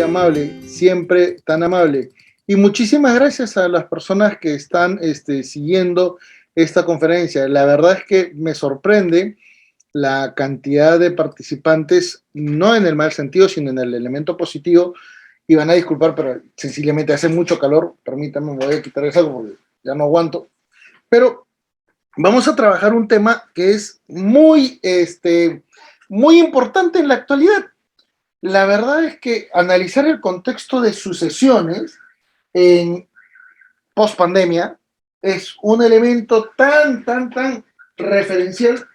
amable, siempre tan amable. Y muchísimas gracias a las personas que están siguiendo esta conferencia. La verdad es que me sorprende la cantidad de participantes, no en el mal sentido, sino en el elemento positivo. Y van a disculpar, pero sencillamente hace mucho calor. Permítanme, me voy a quitar eso porque ya no aguanto. Pero vamos a trabajar un tema que es muy importante en la actualidad. La verdad es que analizar el contexto de sucesiones en post-pandemia es un elemento tan referencial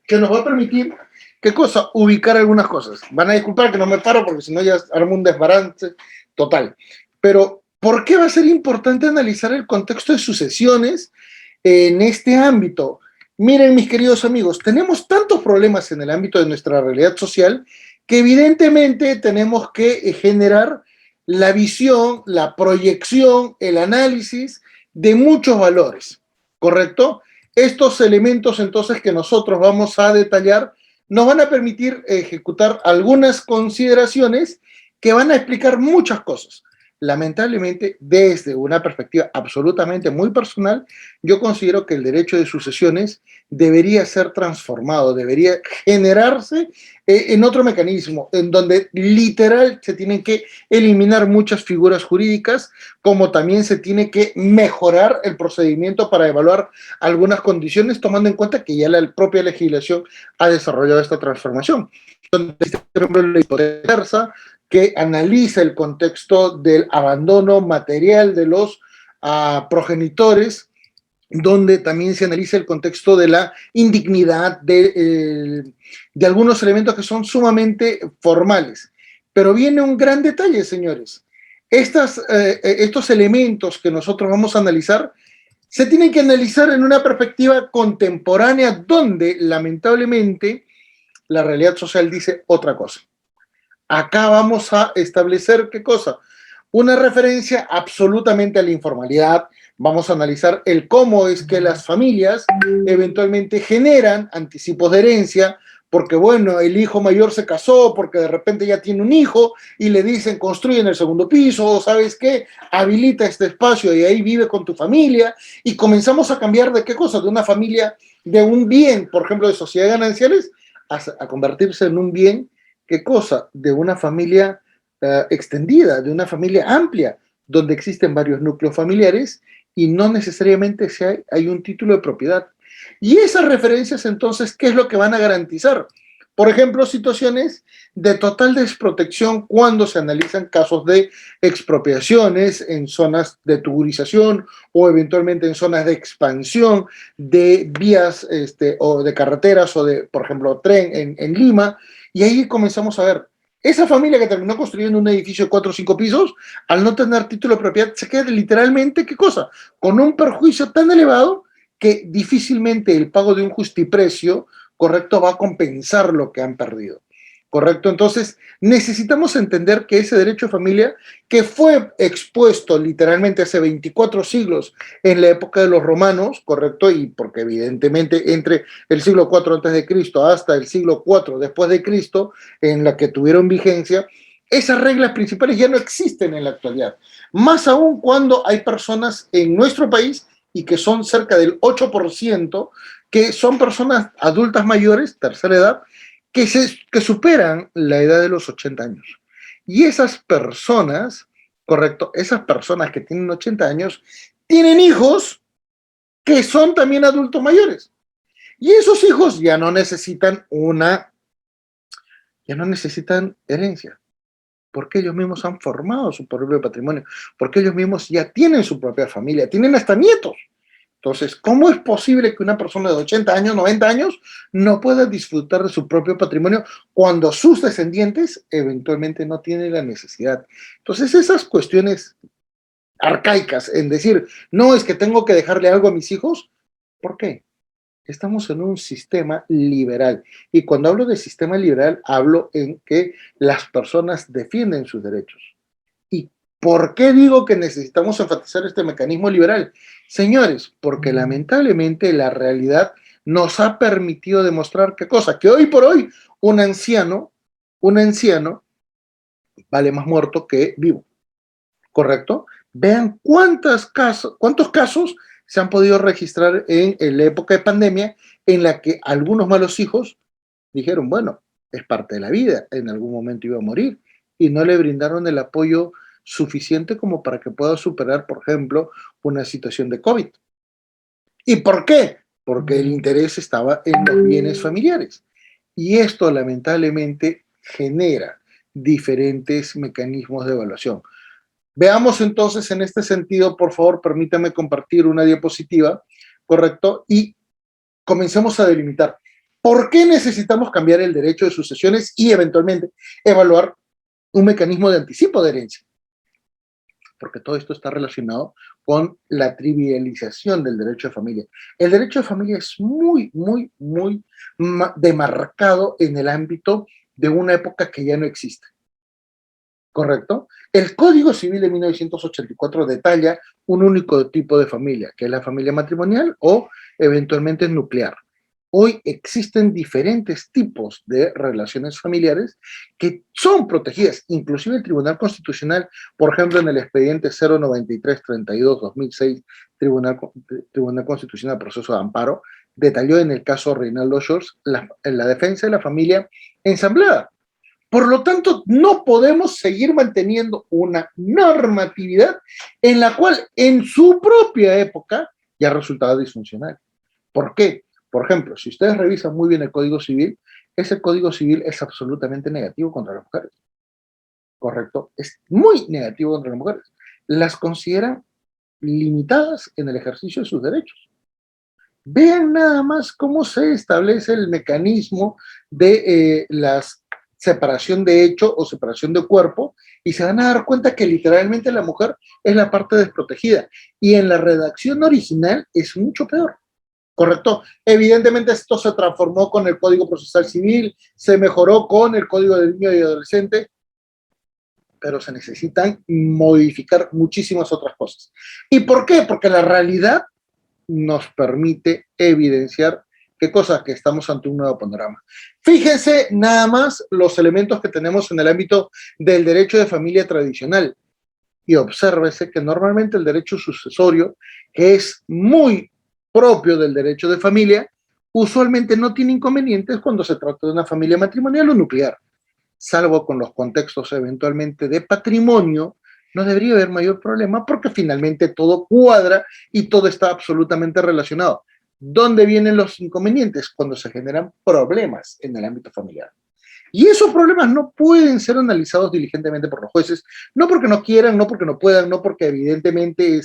que nos va a permitir, ¿qué cosa? Ubicar algunas cosas. Van a disculpar que no me paro porque si no ya armo un desbarance total. Pero, ¿por qué va a ser importante analizar el contexto de sucesiones en este ámbito? Miren, mis queridos amigos, tenemos tantos problemas en el ámbito de nuestra realidad social que evidentemente tenemos que generar la visión, la proyección, el análisis de muchos valores, ¿correcto? Estos elementos entonces que nosotros vamos a detallar nos van a permitir ejecutar algunas consideraciones que van a explicar muchas cosas. Lamentablemente, desde una perspectiva absolutamente muy personal, yo considero que el derecho de sucesiones debería ser transformado, debería generarse en otro mecanismo, en donde literal se tienen que eliminar muchas figuras jurídicas, como también se tiene que mejorar el procedimiento para evaluar algunas condiciones, tomando en cuenta que ya la propia legislación ha desarrollado esta transformación. Donde existe, por ejemplo, la hipoteca que analiza el contexto del abandono material de los progenitores, donde también se analiza el contexto de la indignidad de algunos elementos que son sumamente formales. Pero viene un gran detalle, señores. Estos elementos que nosotros vamos a analizar se tienen que analizar en una perspectiva contemporánea donde, lamentablemente, la realidad social dice otra cosa. Acá vamos a establecer, ¿qué cosa? Una referencia absolutamente a la informalidad. Vamos a analizar el cómo es que las familias eventualmente generan anticipos de herencia, porque bueno, el hijo mayor se casó, porque de repente ya tiene un hijo, y le dicen, construyen el segundo piso, o ¿sabes qué? Habilita este espacio y ahí vive con tu familia, y comenzamos a cambiar de qué cosa, de una familia, de un bien, por ejemplo, de sociedades gananciales, a convertirse en un bien, ¿qué cosa? De una familia extendida, de una familia amplia, donde existen varios núcleos familiares y no necesariamente hay un título de propiedad. Y esas referencias, entonces, ¿qué es lo que van a garantizar? Por ejemplo, situaciones de total desprotección cuando se analizan casos de expropiaciones en zonas de tuburización o eventualmente en zonas de expansión de vías o de carreteras o de, por ejemplo, tren en Lima. Y ahí comenzamos a ver, esa familia que terminó construyendo un edificio de 4 o 5 pisos, al no tener título de propiedad, se queda literalmente, ¿qué cosa? Con un perjuicio tan elevado que difícilmente el pago de un justiprecio, correcto, va a compensar lo que han perdido. ¿Correcto? Entonces, necesitamos entender que ese derecho de familia, que fue expuesto literalmente hace 24 siglos en la época de los romanos, ¿correcto? Y porque evidentemente entre el siglo IV antes de Cristo hasta el siglo IV después de Cristo, en la que tuvieron vigencia, esas reglas principales ya no existen en la actualidad. Más aún cuando hay personas en nuestro país, y que son cerca del 8%, que son personas adultas mayores, tercera edad, que superan la edad de los 80 años. Y esas personas, correcto, esas personas que tienen 80 años, tienen hijos que son también adultos mayores. Y esos hijos ya no necesitan herencia, porque ellos mismos han formado su propio patrimonio, porque ellos mismos ya tienen su propia familia, tienen hasta nietos. Entonces, ¿cómo es posible que una persona de 80 años, 90 años, no pueda disfrutar de su propio patrimonio cuando sus descendientes eventualmente no tienen la necesidad? Entonces, esas cuestiones arcaicas en decir, no, es que tengo que dejarle algo a mis hijos, ¿por qué? Estamos en un sistema liberal. Y cuando hablo de sistema liberal, hablo en que las personas defienden sus derechos. ¿Y por qué digo que necesitamos enfatizar este mecanismo liberal? Señores, porque lamentablemente la realidad nos ha permitido demostrar qué cosa, que hoy por hoy un anciano vale más muerto que vivo, ¿correcto? Vean cuántos casos se han podido registrar en la época de pandemia en la que algunos malos hijos dijeron, bueno, es parte de la vida, en algún momento iba a morir, y no le brindaron el apoyo suficiente como para que pueda superar, por ejemplo, una situación de COVID. ¿Y por qué? Porque el interés estaba en los bienes familiares. Y esto lamentablemente genera diferentes mecanismos de evaluación. Veamos entonces en este sentido, por favor, permítame compartir una diapositiva, ¿correcto? Y comencemos a delimitar por qué necesitamos cambiar el derecho de sucesiones y eventualmente evaluar un mecanismo de anticipo de herencia. Porque todo esto está relacionado con la trivialización del derecho de familia. El derecho de familia es muy demarcado en el ámbito de una época que ya no existe. ¿Correcto? El Código Civil de 1984 detalla un único tipo de familia, que es la familia matrimonial o eventualmente nuclear. Hoy existen diferentes tipos de relaciones familiares que son protegidas, inclusive el Tribunal Constitucional, por ejemplo, en el expediente 09332-2006, Tribunal Constitucional Proceso de Amparo, detalló en el caso Reinaldo Shores la defensa de la familia ensamblada. Por lo tanto, no podemos seguir manteniendo una normatividad en la cual en su propia época ya resultaba disfuncional. ¿Por qué? Por ejemplo, si ustedes revisan muy bien el Código Civil, ese Código Civil es absolutamente negativo contra las mujeres. ¿Correcto? Es muy negativo contra las mujeres. Las consideran limitadas en el ejercicio de sus derechos. Vean nada más cómo se establece el mecanismo de la separación de hecho o separación de cuerpo y se van a dar cuenta que literalmente la mujer es la parte desprotegida y en la redacción original es mucho peor. ¿Correcto? Evidentemente esto se transformó con el Código Procesal Civil, se mejoró con el Código del Niño y Adolescente, pero se necesitan modificar muchísimas otras cosas. ¿Y por qué? Porque la realidad nos permite evidenciar qué cosa, que estamos ante un nuevo panorama. Fíjense nada más los elementos que tenemos en el ámbito del derecho de familia tradicional y obsérvese que normalmente el derecho sucesorio, que es muy propio del derecho de familia, usualmente no tiene inconvenientes cuando se trata de una familia matrimonial o nuclear, salvo con los contextos eventualmente de patrimonio. No debería haber mayor problema porque finalmente todo cuadra y todo está absolutamente relacionado. ¿Dónde vienen los inconvenientes? Cuando se generan problemas en el ámbito familiar. Y esos problemas no pueden ser analizados diligentemente por los jueces, no porque no quieran, no porque no puedan, no porque evidentemente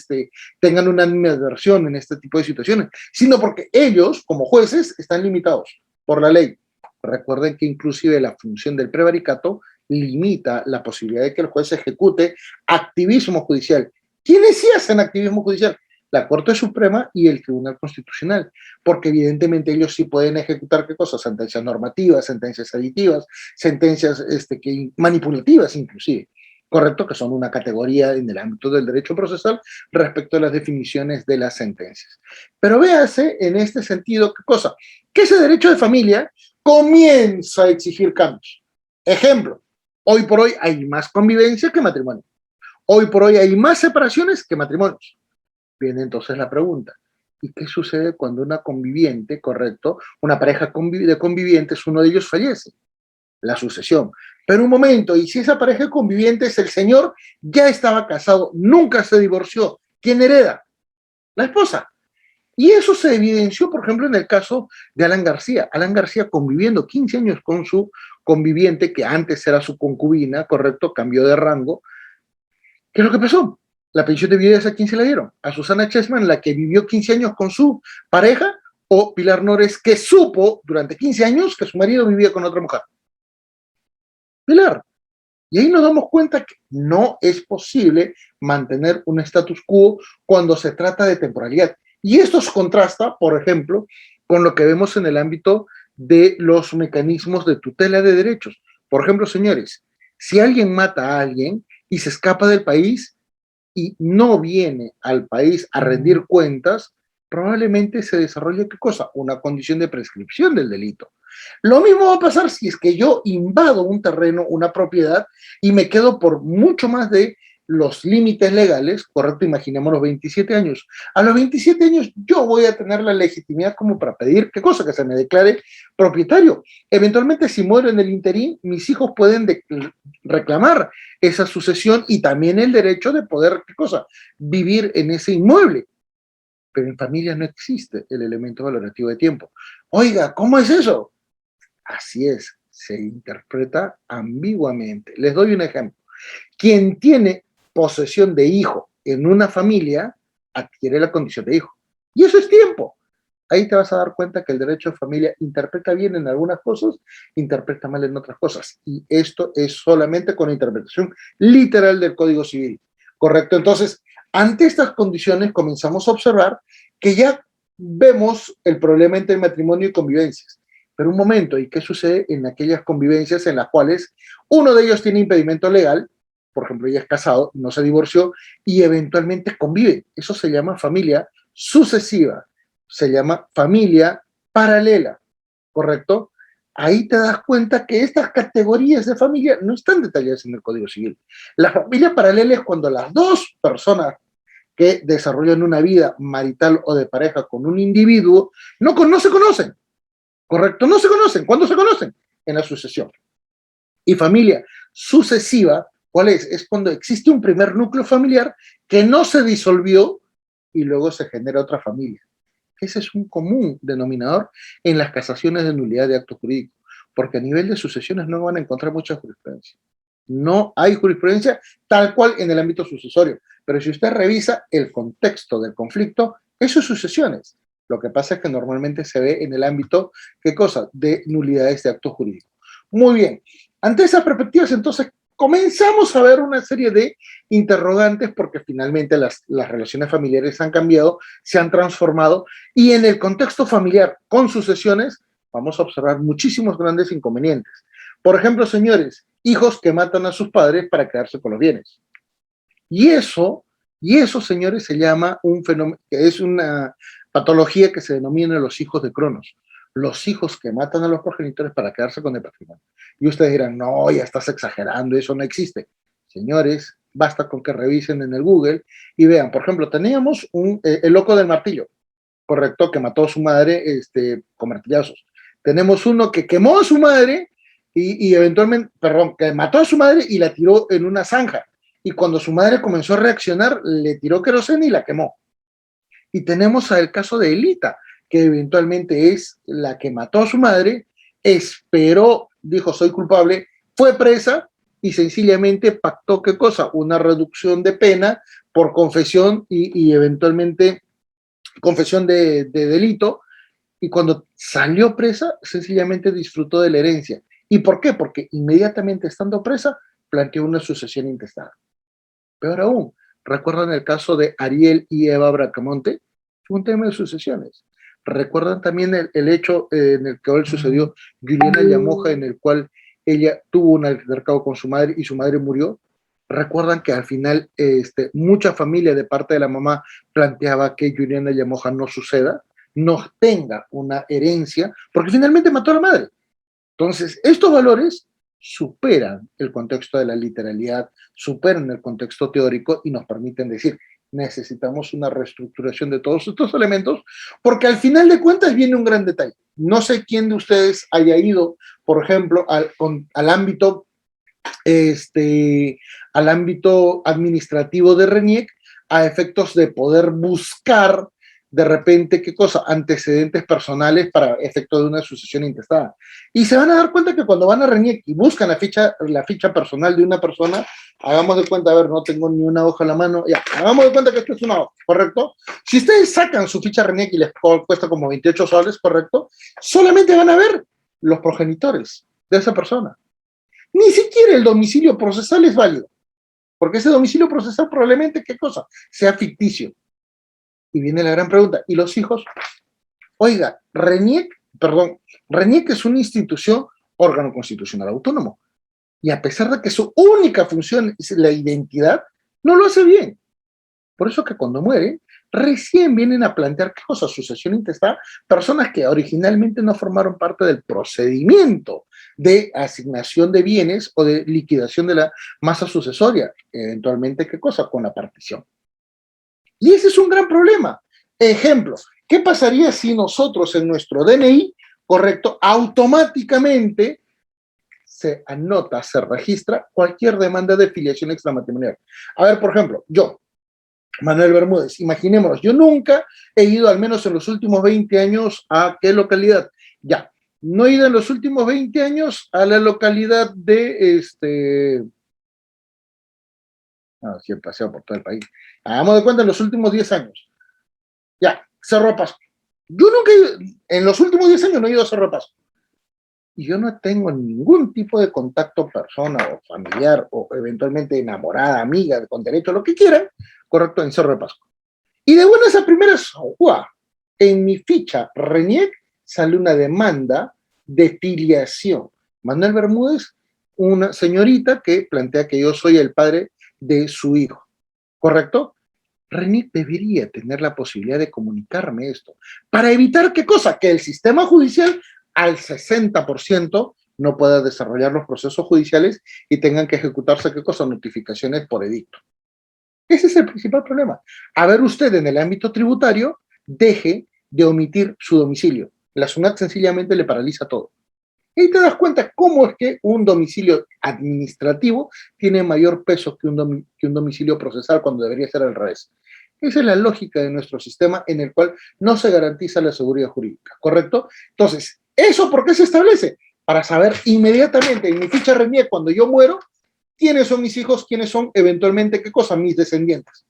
tengan una animadversión en este tipo de situaciones, sino porque ellos, como jueces, están limitados por la ley. Recuerden que inclusive la función del prevaricato limita la posibilidad de que el juez ejecute activismo judicial. ¿Quiénes sí hacen activismo judicial? La Corte Suprema y el Tribunal Constitucional, porque evidentemente ellos sí pueden ejecutar qué cosas, sentencias normativas, sentencias aditivas, sentencias manipulativas inclusive, correcto, que son una categoría en el ámbito del derecho procesal respecto a las definiciones de las sentencias. Pero véase en este sentido qué cosa, que ese derecho de familia comienza a exigir cambios. Ejemplo, hoy por hoy hay más convivencia que matrimonio. Hoy por hoy hay más separaciones que matrimonios. Viene entonces la pregunta, ¿y qué sucede cuando una conviviente, correcto, una pareja de convivientes, uno de ellos fallece? La sucesión. Pero un momento, ¿y si esa pareja de convivientes, el señor ya estaba casado, nunca se divorció? ¿Quién hereda? La esposa. Y eso se evidenció, por ejemplo, en el caso de Alan García. Alan García conviviendo 15 años con su conviviente, que antes era su concubina, correcto, cambió de rango. ¿Qué es lo que pasó? La pensión de viudez, ¿a quién se la dieron? A Susana Chessman, la que vivió 15 años con su pareja, o Pilar Nores, que supo durante 15 años que su marido vivía con otra mujer. Pilar. Y ahí nos damos cuenta que no es posible mantener un status quo cuando se trata de temporalidad. Y esto se contrasta, por ejemplo, con lo que vemos en el ámbito de los mecanismos de tutela de derechos. Por ejemplo, señores, si alguien mata a alguien y se escapa del país y no viene al país a rendir cuentas, probablemente se desarrolle, ¿qué cosa? Una condición de prescripción del delito. Lo mismo va a pasar si es que yo invado un terreno, una propiedad, y me quedo por mucho más de los límites legales, correcto, imaginemos los 27 años. A los 27 años yo voy a tener la legitimidad como para pedir, ¿qué cosa? Que se me declare propietario. Eventualmente, si muero en el interín, mis hijos pueden reclamar esa sucesión y también el derecho de poder, ¿qué cosa? Vivir en ese inmueble. Pero en familia no existe el elemento valorativo de tiempo. Oiga, ¿cómo es eso? Así es, se interpreta ambiguamente. Les doy un ejemplo. Quien tiene posesión de hijo en una familia adquiere la condición de hijo. Y eso es tiempo. Ahí te vas a dar cuenta que el derecho de familia interpreta bien en algunas cosas, interpreta mal en otras cosas. Y esto es solamente con interpretación literal del Código Civil. ¿Correcto? Entonces, ante estas condiciones comenzamos a observar que ya vemos el problema entre matrimonio y convivencias. Pero un momento, ¿y qué sucede en aquellas convivencias en las cuales uno de ellos tiene impedimento legal? Por ejemplo, ella es casado, no se divorció y eventualmente convive. Eso se llama familia sucesiva, se llama familia paralela, ¿correcto? Ahí te das cuenta que estas categorías de familia no están detalladas en el Código Civil. La familia paralela es cuando las dos personas que desarrollan una vida marital o de pareja con un individuo no se conocen, ¿correcto? No se conocen. ¿Cuándo se conocen? En la sucesión. Y familia sucesiva, ¿cuál es? Es cuando existe un primer núcleo familiar que no se disolvió y luego se genera otra familia. Ese es un común denominador en las casaciones de nulidad de acto jurídico, porque a nivel de sucesiones no van a encontrar mucha jurisprudencia. No hay jurisprudencia tal cual en el ámbito sucesorio, pero si usted revisa el contexto del conflicto, eso es sucesiones. Lo que pasa es que normalmente se ve en el ámbito, ¿qué cosa? De nulidades de acto jurídico. Muy bien. Ante esas perspectivas, entonces, comenzamos a ver una serie de interrogantes porque finalmente las relaciones familiares han cambiado, se han transformado y en el contexto familiar con sucesiones vamos a observar muchísimos grandes inconvenientes. Por ejemplo, señores, hijos que matan a sus padres para quedarse con los bienes. Y eso, señores, se llama un fenómeno, es una patología que se denomina los hijos de Cronos. Los hijos que matan a los progenitores para quedarse con el patrimonio. Y ustedes dirán, no, ya estás exagerando, eso no existe. Señores, basta con que revisen en el Google y vean, por ejemplo, teníamos el loco del martillo, correcto, que mató a su madre con martillazos. Tenemos uno que quemó a su madre y eventualmente, perdón, que mató a su madre y la tiró en una zanja. Y cuando su madre comenzó a reaccionar, le tiró queroseno y la quemó. Y tenemos el caso de Elita, que eventualmente es la que mató a su madre, esperó, dijo soy culpable, fue presa y sencillamente pactó qué cosa, una reducción de pena por confesión y eventualmente confesión de delito, y cuando salió presa, sencillamente disfrutó de la herencia. ¿Y por qué? Porque inmediatamente estando presa, planteó una sucesión intestada. Peor aún, ¿recuerdan el caso de Ariel y Eva Bracamonte? Fue un tema de sucesiones. ¿Recuerdan también el hecho en el que hoy sucedió Juliana Llamoja, en el cual ella tuvo un altercado con su madre y su madre murió? ¿Recuerdan que al final mucha familia de parte de la mamá planteaba que Juliana Llamoja no suceda, no tenga una herencia, porque finalmente mató a la madre? Entonces, estos valores superan el contexto de la literalidad, superan el contexto teórico y nos permiten decir, necesitamos una reestructuración de todos estos elementos, porque al final de cuentas viene un gran detalle. No sé quién de ustedes haya ido, por ejemplo, al ámbito al ámbito administrativo de RENIEC a efectos de poder buscar de repente, ¿qué cosa? Antecedentes personales para efecto de una sucesión intestada. Y se van a dar cuenta que cuando van a RENIEC y buscan la ficha personal de una persona, hagamos de cuenta, a ver, no tengo ni una hoja en la mano, ya, hagamos de cuenta que esto es una hoja, ¿correcto? Si ustedes sacan su ficha RENIEC y les cuesta como 28 soles, ¿correcto? Solamente van a ver los progenitores de esa persona. Ni siquiera el domicilio procesal es válido, porque ese domicilio procesal probablemente, ¿qué cosa? Sea ficticio. Y viene la gran pregunta, ¿y los hijos? Oiga, RENIEC es una institución, órgano constitucional autónomo, y a pesar de que su única función es la identidad, no lo hace bien. Por eso que cuando muere, recién vienen a plantear qué cosa, sucesión intestada, personas que originalmente no formaron parte del procedimiento de asignación de bienes o de liquidación de la masa sucesoria, eventualmente qué cosa, con la partición. Y ese es un gran problema. Ejemplo, ¿qué pasaría si nosotros en nuestro DNI, correcto, automáticamente se anota, se registra cualquier demanda de filiación extramatrimonial? A ver, por ejemplo, yo, Manuel Bermúdez, imaginémonos, yo nunca he ido, al menos en los últimos 20 años, ¿a qué localidad? Ya, no he ido en los últimos 20 años a la localidad de, no, sí he paseado por todo el país. Hagamos de cuenta en los últimos 10 años. Ya, Cerro de Pasco. Yo nunca he ido, en los últimos 10 años no he ido a Cerro de Pasco. Y yo no tengo ningún tipo de contacto persona o familiar o eventualmente enamorada, amiga, con derecho a lo que quieran, correcto, en Cerro de Pasco. Y de buenas a primeras, ¡guau! En mi ficha RENIEC sale una demanda de filiación. Manuel Bermúdez, una señorita que plantea que yo soy el padre de su hijo, ¿correcto? RENIEC debería tener la posibilidad de comunicarme esto, para evitar qué cosa, que el sistema judicial al 60% no pueda desarrollar los procesos judiciales y tengan que ejecutarse qué cosa, notificaciones por edicto. Ese es el principal problema. A ver, usted en el ámbito tributario, deje de omitir su domicilio. La SUNAT sencillamente le paraliza todo. Y te das cuenta cómo es que un domicilio administrativo tiene mayor peso que un domicilio procesal cuando debería ser al revés. Esa es la lógica de nuestro sistema en el cual no se garantiza la seguridad jurídica, ¿correcto? Entonces, ¿eso por qué se establece? Para saber inmediatamente en mi ficha RENIEC cuando yo muero, quiénes son mis hijos, quiénes son eventualmente, qué cosa, mis descendientes.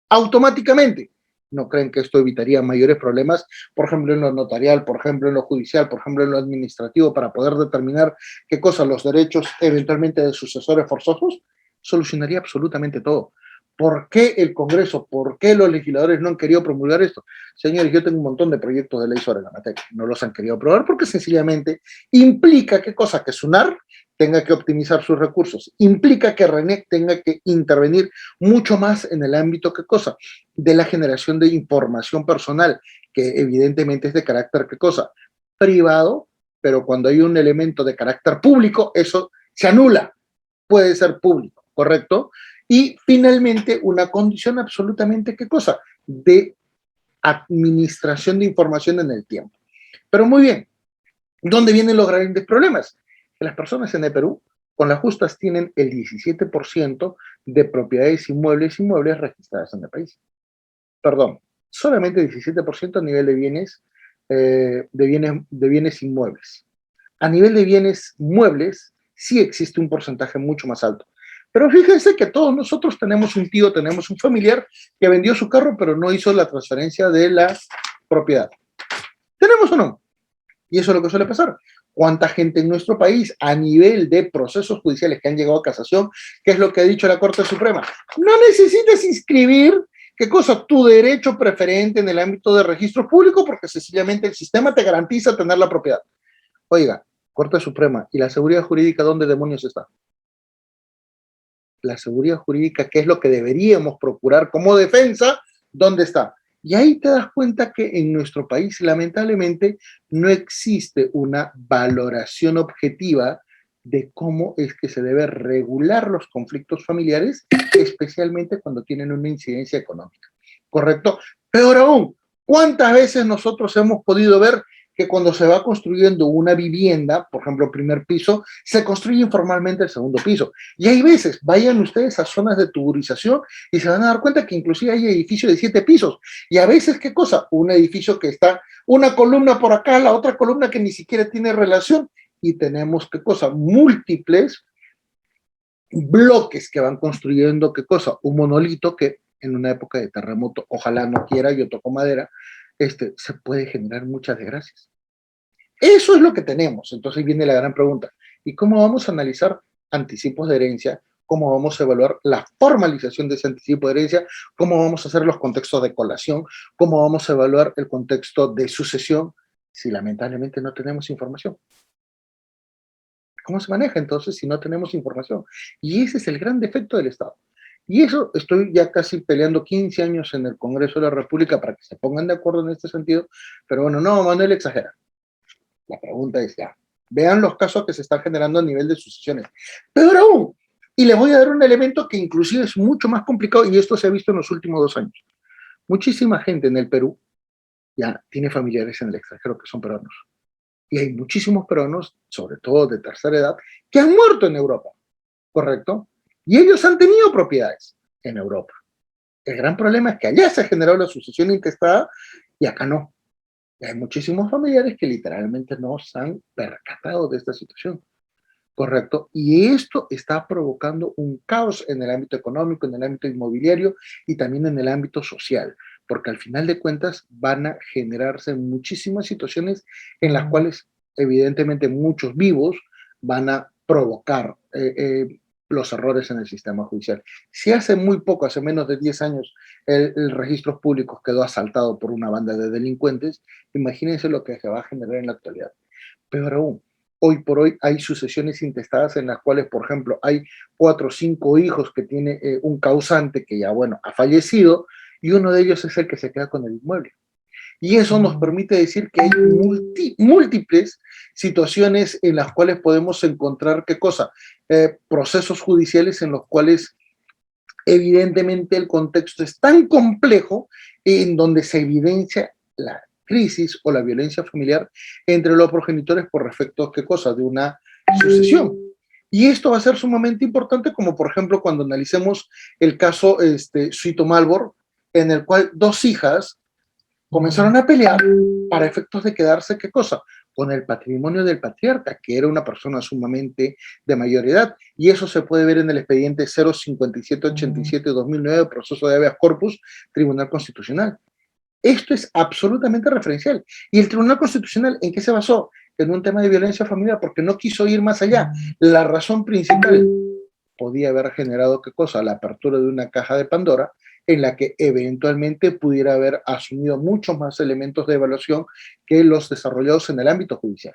Automáticamente. ¿No creen que esto evitaría mayores problemas, por ejemplo, en lo notarial, por ejemplo, en lo judicial, por ejemplo, en lo administrativo, para poder determinar qué cosa, los derechos eventualmente de sucesores forzosos? Solucionaría absolutamente todo. ¿Por qué el Congreso, por qué los legisladores no han querido promulgar esto? Señores, yo tengo un montón de proyectos de ley sobre la materia. No los han querido aprobar porque sencillamente implica qué cosa, que SUNAR tenga que optimizar sus recursos, implica que RENIEC tenga que intervenir mucho más en el ámbito, ¿qué cosa? De la generación de información personal, que evidentemente es de carácter, ¿qué cosa? Privado, pero cuando hay un elemento de carácter público, eso se anula, puede ser público, ¿correcto? Y finalmente, una condición absolutamente, ¿qué cosa? De administración de información en el tiempo. Pero muy bien, ¿dónde vienen los grandes problemas? Que las personas en el Perú, con las justas, tienen el 17% de propiedades inmuebles registradas en el país. Perdón, solamente 17% a nivel de bienes inmuebles. A nivel de bienes muebles, sí existe un porcentaje mucho más alto. Pero fíjense que todos nosotros tenemos un tío, tenemos un familiar que vendió su carro, pero no hizo la transferencia de la propiedad. ¿Tenemos o no? Y eso es lo que suele pasar. ¿Cuánta gente en nuestro país a nivel de procesos judiciales que han llegado a casación, qué es lo que ha dicho la Corte Suprema? No necesitas inscribir, ¿qué cosa? Tu derecho preferente en el ámbito de registro público porque sencillamente el sistema te garantiza tener la propiedad. Oiga, Corte Suprema, ¿y la seguridad jurídica dónde demonios está? La seguridad jurídica, ¿qué es lo que deberíamos procurar como defensa? ¿Dónde está? Y ahí te das cuenta que en nuestro país, lamentablemente, no existe una valoración objetiva de cómo es que se debe regular los conflictos familiares, especialmente cuando tienen una incidencia económica. ¿Correcto? Peor aún, ¿cuántas veces nosotros hemos podido ver que cuando se va construyendo una vivienda, por ejemplo, primer piso, se construye informalmente el segundo piso? Y hay veces, vayan ustedes a zonas de tuburización y se van a dar cuenta que inclusive hay edificios de 7 pisos. Y a veces, ¿qué cosa? Un edificio que está una columna por acá, la otra columna que ni siquiera tiene relación. Y tenemos, ¿qué cosa? Múltiples bloques que van construyendo, ¿qué cosa? Un monolito que en una época de terremoto, ojalá no quiera, yo toco madera, se puede generar muchas desgracias. Eso es lo que tenemos. Entonces viene la gran pregunta. ¿Y cómo vamos a analizar anticipos de herencia? ¿Cómo vamos a evaluar la formalización de ese anticipo de herencia? ¿Cómo vamos a hacer los contextos de colación? ¿Cómo vamos a evaluar el contexto de sucesión si lamentablemente no tenemos información? ¿Cómo se maneja entonces si no tenemos información? Y ese es el gran defecto del Estado. Y eso estoy ya casi peleando 15 años en el Congreso de la República para que se pongan de acuerdo en este sentido, pero bueno, no, Manuel exagera. La pregunta es ya, vean los casos que se están generando a nivel de sucesiones. Peor aún, y les voy a dar un elemento que inclusive es mucho más complicado y esto se ha visto en los últimos 2 años. Muchísima gente en el Perú ya tiene familiares en el extranjero que son peruanos. Y hay muchísimos peruanos, sobre todo de tercera edad, que han muerto en Europa, ¿correcto? Y ellos han tenido propiedades en Europa. El gran problema es que allá se ha generado la sucesión intestada y acá no. Y hay muchísimos familiares que literalmente no se han percatado de esta situación, ¿correcto? Y esto está provocando un caos en el ámbito económico, en el ámbito inmobiliario y también en el ámbito social, porque al final de cuentas van a generarse muchísimas situaciones en las cuales evidentemente muchos vivos van a provocar los errores en el sistema judicial. Si hace muy poco, hace menos de 10 años, el registro público quedó asaltado por una banda de delincuentes, imagínense lo que se va a generar en la actualidad. Peor aún, hoy por hoy hay sucesiones intestadas en las cuales, por ejemplo, hay 4 o 5 hijos que tiene un causante que ya, bueno, ha fallecido y uno de ellos es el que se queda con el inmueble. Y eso nos permite decir que hay múltiples situaciones en las cuales podemos encontrar, ¿qué cosa? Procesos judiciales en los cuales evidentemente el contexto es tan complejo en donde se evidencia la crisis o la violencia familiar entre los progenitores por efectos, ¿qué cosa? De una sucesión. Y esto va a ser sumamente importante, como por ejemplo cuando analicemos el caso Suito Malbor, en el cual 2 hijas comenzaron a pelear para efectos de quedarse, ¿qué cosa? Con el patrimonio del patriarca, que era una persona sumamente de mayor edad. Y eso se puede ver en el expediente 05787-2009, proceso de habeas corpus, Tribunal Constitucional. Esto es absolutamente referencial. ¿Y el Tribunal Constitucional en qué se basó? En un tema de violencia familiar, porque no quiso ir más allá. La razón principal podía haber generado, ¿qué cosa? La apertura de una caja de Pandora en la que eventualmente pudiera haber asumido muchos más elementos de evaluación que los desarrollados en el ámbito judicial,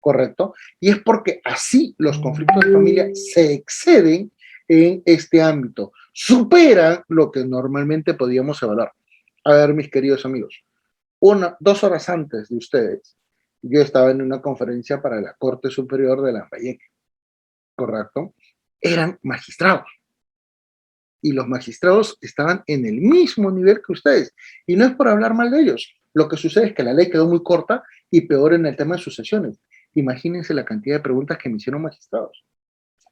¿correcto? Y es porque así los conflictos de familia se exceden en este ámbito, superan lo que normalmente podíamos evaluar. A ver, mis queridos amigos, 2 horas antes de ustedes, yo estaba en una conferencia para la Corte Superior de Lambayeque, ¿correcto? Eran magistrados y los magistrados estaban en el mismo nivel que ustedes. Y no es por hablar mal de ellos. Lo que sucede es que la ley quedó muy corta y peor en el tema de sucesiones. Imagínense la cantidad de preguntas que me hicieron magistrados.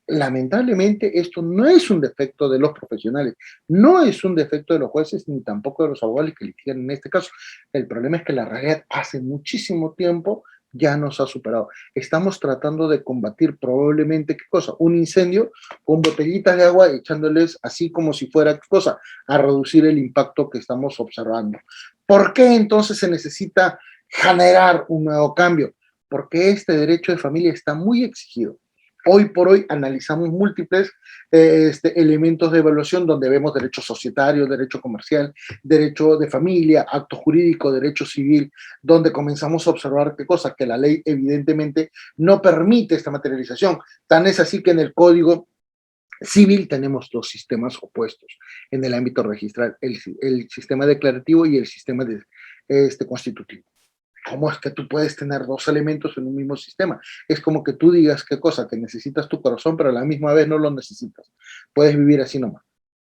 Lamentablemente, esto no es un defecto de los profesionales, no es un defecto de los jueces ni tampoco de los abogados que litigan en este caso. El problema es que la realidad hace muchísimo tiempo ya nos ha superado. Estamos tratando de combatir probablemente, ¿qué cosa? Un incendio con botellitas de agua echándoles así como si fuera, ¿qué cosa? A reducir el impacto que estamos observando. ¿Por qué entonces se necesita generar un nuevo cambio? Porque este derecho de familia está muy exigido. Hoy por hoy analizamos múltiples elementos de evaluación donde vemos derecho societario, derecho comercial, derecho de familia, acto jurídico, derecho civil, donde comenzamos a observar qué cosa, que la ley evidentemente no permite esta materialización. Tan es así que en el Código Civil tenemos 2 sistemas opuestos en el ámbito registral, el sistema declarativo y el sistema constitutivo. ¿Cómo es que tú puedes tener 2 elementos en un mismo sistema? Es como que tú digas qué cosa, que necesitas tu corazón, pero a la misma vez no lo necesitas. Puedes vivir así nomás.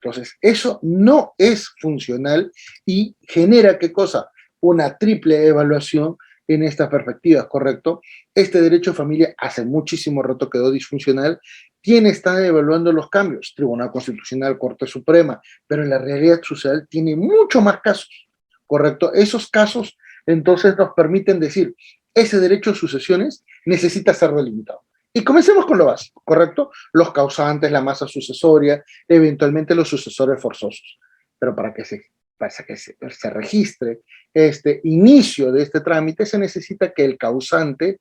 Entonces, eso no es funcional y genera qué cosa? Una triple evaluación en estas perspectivas, ¿correcto? Este derecho de familia hace muchísimo rato quedó disfuncional. ¿Quién está evaluando los cambios? Tribunal Constitucional, Corte Suprema, pero en la realidad social tiene mucho más casos, ¿correcto? Esos casos entonces nos permiten decir, ese derecho de sucesiones necesita ser delimitado. Y comencemos con lo básico, ¿correcto? Los causantes, la masa sucesoria, eventualmente los sucesores forzosos. Pero para que se registre este inicio de este trámite, se necesita que el causante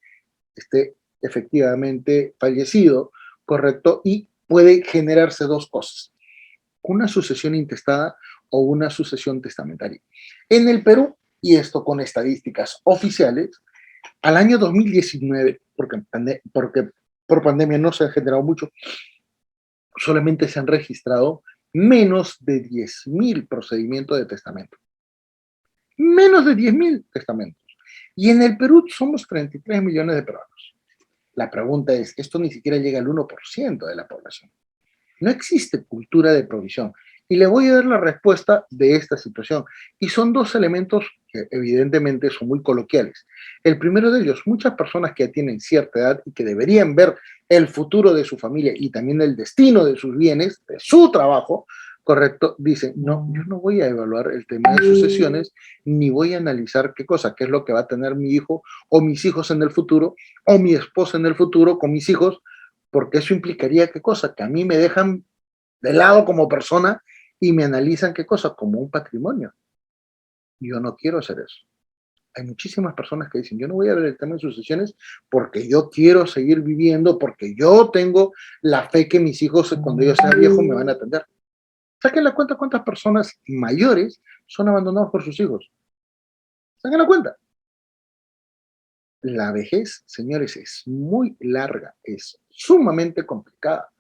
esté efectivamente fallecido, ¿correcto? Y puede generarse 2 cosas, una sucesión intestada o una sucesión testamentaria. En el Perú, y esto con estadísticas oficiales, al año 2019, porque por pandemia no se ha generado mucho, solamente se han registrado menos de 10.000 procedimientos de testamento. Menos de 10.000 testamentos. Y en el Perú somos 33 millones de peruanos. La pregunta es, esto ni siquiera llega al 1% de la población. No existe cultura de provisión. Y le voy a dar la respuesta de esta situación. Y son dos elementos que evidentemente son muy coloquiales. El primero de ellos, muchas personas que ya tienen cierta edad y que deberían ver el futuro de su familia y también el destino de sus bienes, de su trabajo, correcto, dicen, no, yo no voy a evaluar el tema de sucesiones, ni voy a analizar qué cosa, qué es lo que va a tener mi hijo o mis hijos en el futuro, o mi esposa en el futuro con mis hijos, porque eso implicaría qué cosa, que a mí me dejan de lado como persona y me analizan qué cosa, como un patrimonio. Yo no quiero hacer eso. Hay muchísimas personas que dicen, yo no voy a ver el tema de sucesiones porque yo quiero seguir viviendo, porque yo tengo la fe que mis hijos cuando yo sea viejo me van a atender. Saquen la cuenta cuántas personas mayores son abandonados por sus hijos. Saquen la cuenta. La vejez, señores, es muy larga, es sumamente complicada.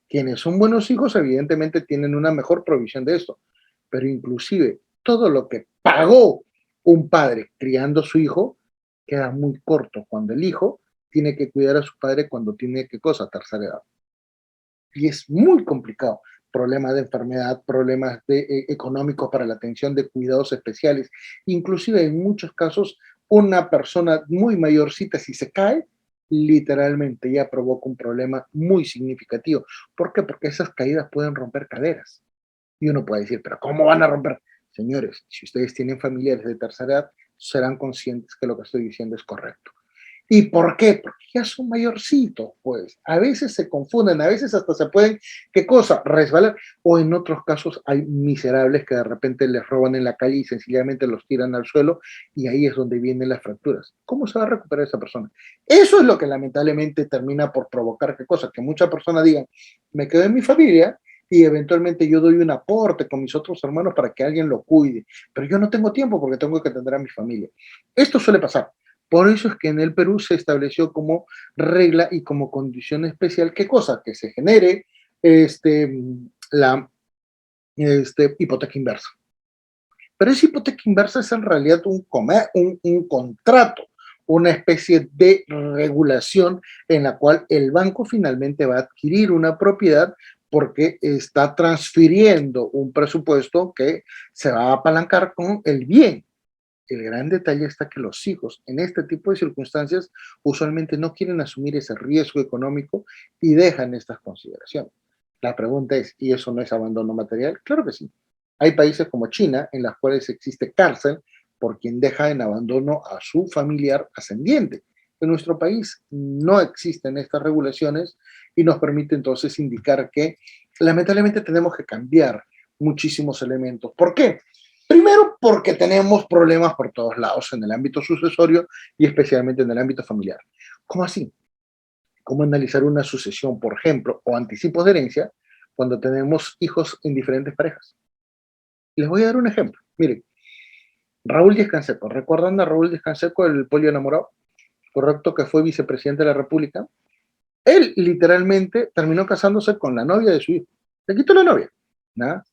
Quienes son buenos hijos, evidentemente, tienen una mejor provisión de esto, pero inclusive todo lo que pagó un padre criando a su hijo queda muy corto cuando el hijo tiene que cuidar a su padre cuando tiene qué cosa, tercera edad. Y es muy complicado. Problemas de enfermedad, problemas económicos para la atención de cuidados especiales. Inclusive en muchos casos, una persona muy mayorcita, si se cae, literalmente ya provoca un problema muy significativo. ¿Por qué? Porque esas caídas pueden romper caderas. Y uno puede decir, pero ¿cómo van a romper? Señores, si ustedes tienen familiares de tercera edad, serán conscientes que lo que estoy diciendo es correcto. ¿Y por qué? Porque ya son mayorcitos, pues. A veces se confunden, a veces hasta se pueden, ¿qué cosa? Resbalar. O en otros casos hay miserables que de repente les roban en la calle y sencillamente los tiran al suelo y ahí es donde vienen las fracturas. ¿Cómo se va a recuperar esa persona? Eso es lo que lamentablemente termina por provocar, ¿qué cosa? Que muchas personas digan, me quedo en mi familia y eventualmente yo doy un aporte con mis otros hermanos para que alguien lo cuide, pero yo no tengo tiempo porque tengo que atender a mi familia. Esto suele pasar. Por eso es que en el Perú se estableció como regla y como condición especial, ¿qué cosa? Que se genere este, la hipoteca inversa. Pero esa hipoteca inversa es en realidad un contrato, una especie de regulación en la cual el banco finalmente va a adquirir una propiedad porque está transfiriendo un presupuesto que se va a apalancar con el bien. El gran detalle está que los hijos en este tipo de circunstancias usualmente no quieren asumir ese riesgo económico y dejan estas consideraciones. La pregunta es, ¿y eso no es abandono material? Claro que sí. Hay países como China en las cuales existe cárcel por quien deja en abandono a su familiar ascendiente. En nuestro país no existen estas regulaciones y nos permite entonces indicar que lamentablemente tenemos que cambiar muchísimos elementos. ¿Por qué? Primero, porque tenemos problemas por todos lados en el ámbito sucesorio y especialmente en el ámbito familiar. ¿Cómo así? ¿Cómo analizar una sucesión, por ejemplo, o anticipos de herencia cuando tenemos hijos en diferentes parejas? Les voy a dar un ejemplo. Miren, Raúl Díaz Canseco. ¿Recuerdan a Raúl Díaz Canseco, el pollo enamorado? Correcto, que fue vicepresidente de la República. Él literalmente terminó casándose con la novia de su hijo. Le quitó la novia. ¿Nada?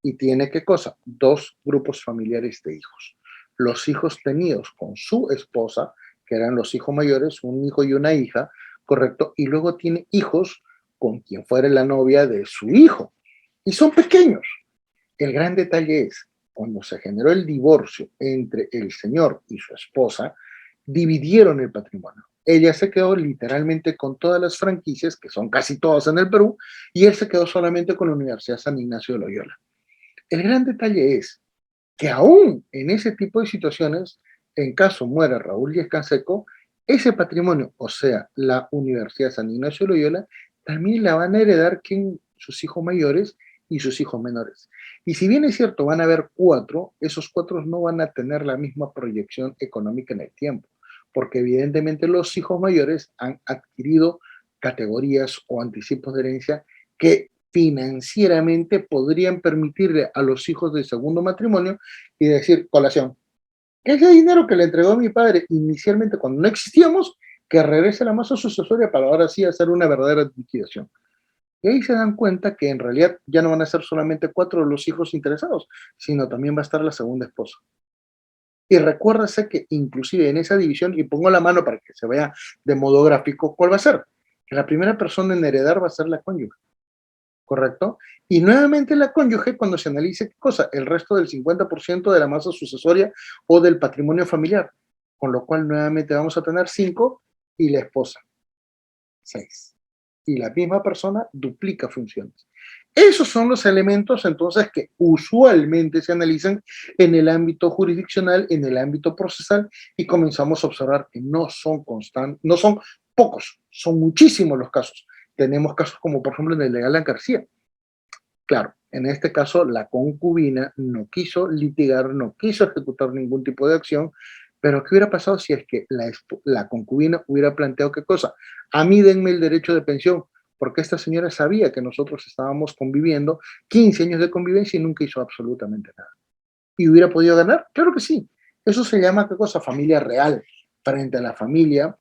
Y tiene qué cosa? Dos grupos familiares de hijos. Los hijos tenidos con su esposa, que eran los hijos mayores, un hijo y una hija, correcto, y luego tiene hijos con quien fuera la novia de su hijo. Y son pequeños. El gran detalle es, cuando se generó el divorcio entre el señor y su esposa, dividieron el patrimonio. Ella se quedó literalmente con todas las franquicias, que son casi todas en el Perú, y él se quedó solamente con la Universidad San Ignacio de Loyola. El gran detalle es que aún en ese tipo de situaciones, en caso muera Raúl Díaz Canseco, ese patrimonio, o sea, la Universidad San Ignacio de Loyola, también la van a heredar sus hijos mayores y sus hijos menores. Y si bien es cierto, van a haber cuatro, esos cuatro no van a tener la misma proyección económica en el tiempo, porque evidentemente los hijos mayores han adquirido categorías o anticipos de herencia que financieramente podrían permitirle a los hijos del segundo matrimonio y decir, colación, ese dinero que le entregó mi padre inicialmente cuando no existíamos, que regrese a la masa sucesoria para ahora sí hacer una verdadera liquidación. Y ahí se dan cuenta que en realidad ya no van a ser solamente 4 los hijos interesados, sino también va a estar la segunda esposa. Y recuérdase que inclusive en esa división, y pongo la mano para que se vea de modo gráfico, ¿cuál va a ser? Que la primera persona en heredar va a ser la cónyuge, ¿correcto? Y nuevamente la cónyuge, cuando se analice qué cosa, el resto del 50% de la masa sucesoria o del patrimonio familiar, con lo cual nuevamente vamos a tener 5 y la esposa, 6. Y la misma persona duplica funciones. Esos son los elementos entonces que usualmente se analizan en el ámbito jurisdiccional, en el ámbito procesal, y comenzamos a observar que no son constantes, no son pocos, son muchísimos los casos. Tenemos casos como por ejemplo en el de Alan García. Claro, en este caso la concubina no quiso litigar, no quiso ejecutar ningún tipo de acción, pero ¿qué hubiera pasado si es que la concubina hubiera planteado qué cosa? A mí denme el derecho de pensión, porque esta señora sabía que nosotros estábamos conviviendo 15 años de convivencia y nunca hizo absolutamente nada. ¿Y hubiera podido ganar? Claro que sí. Eso se llama qué cosa, familia real, frente a la familia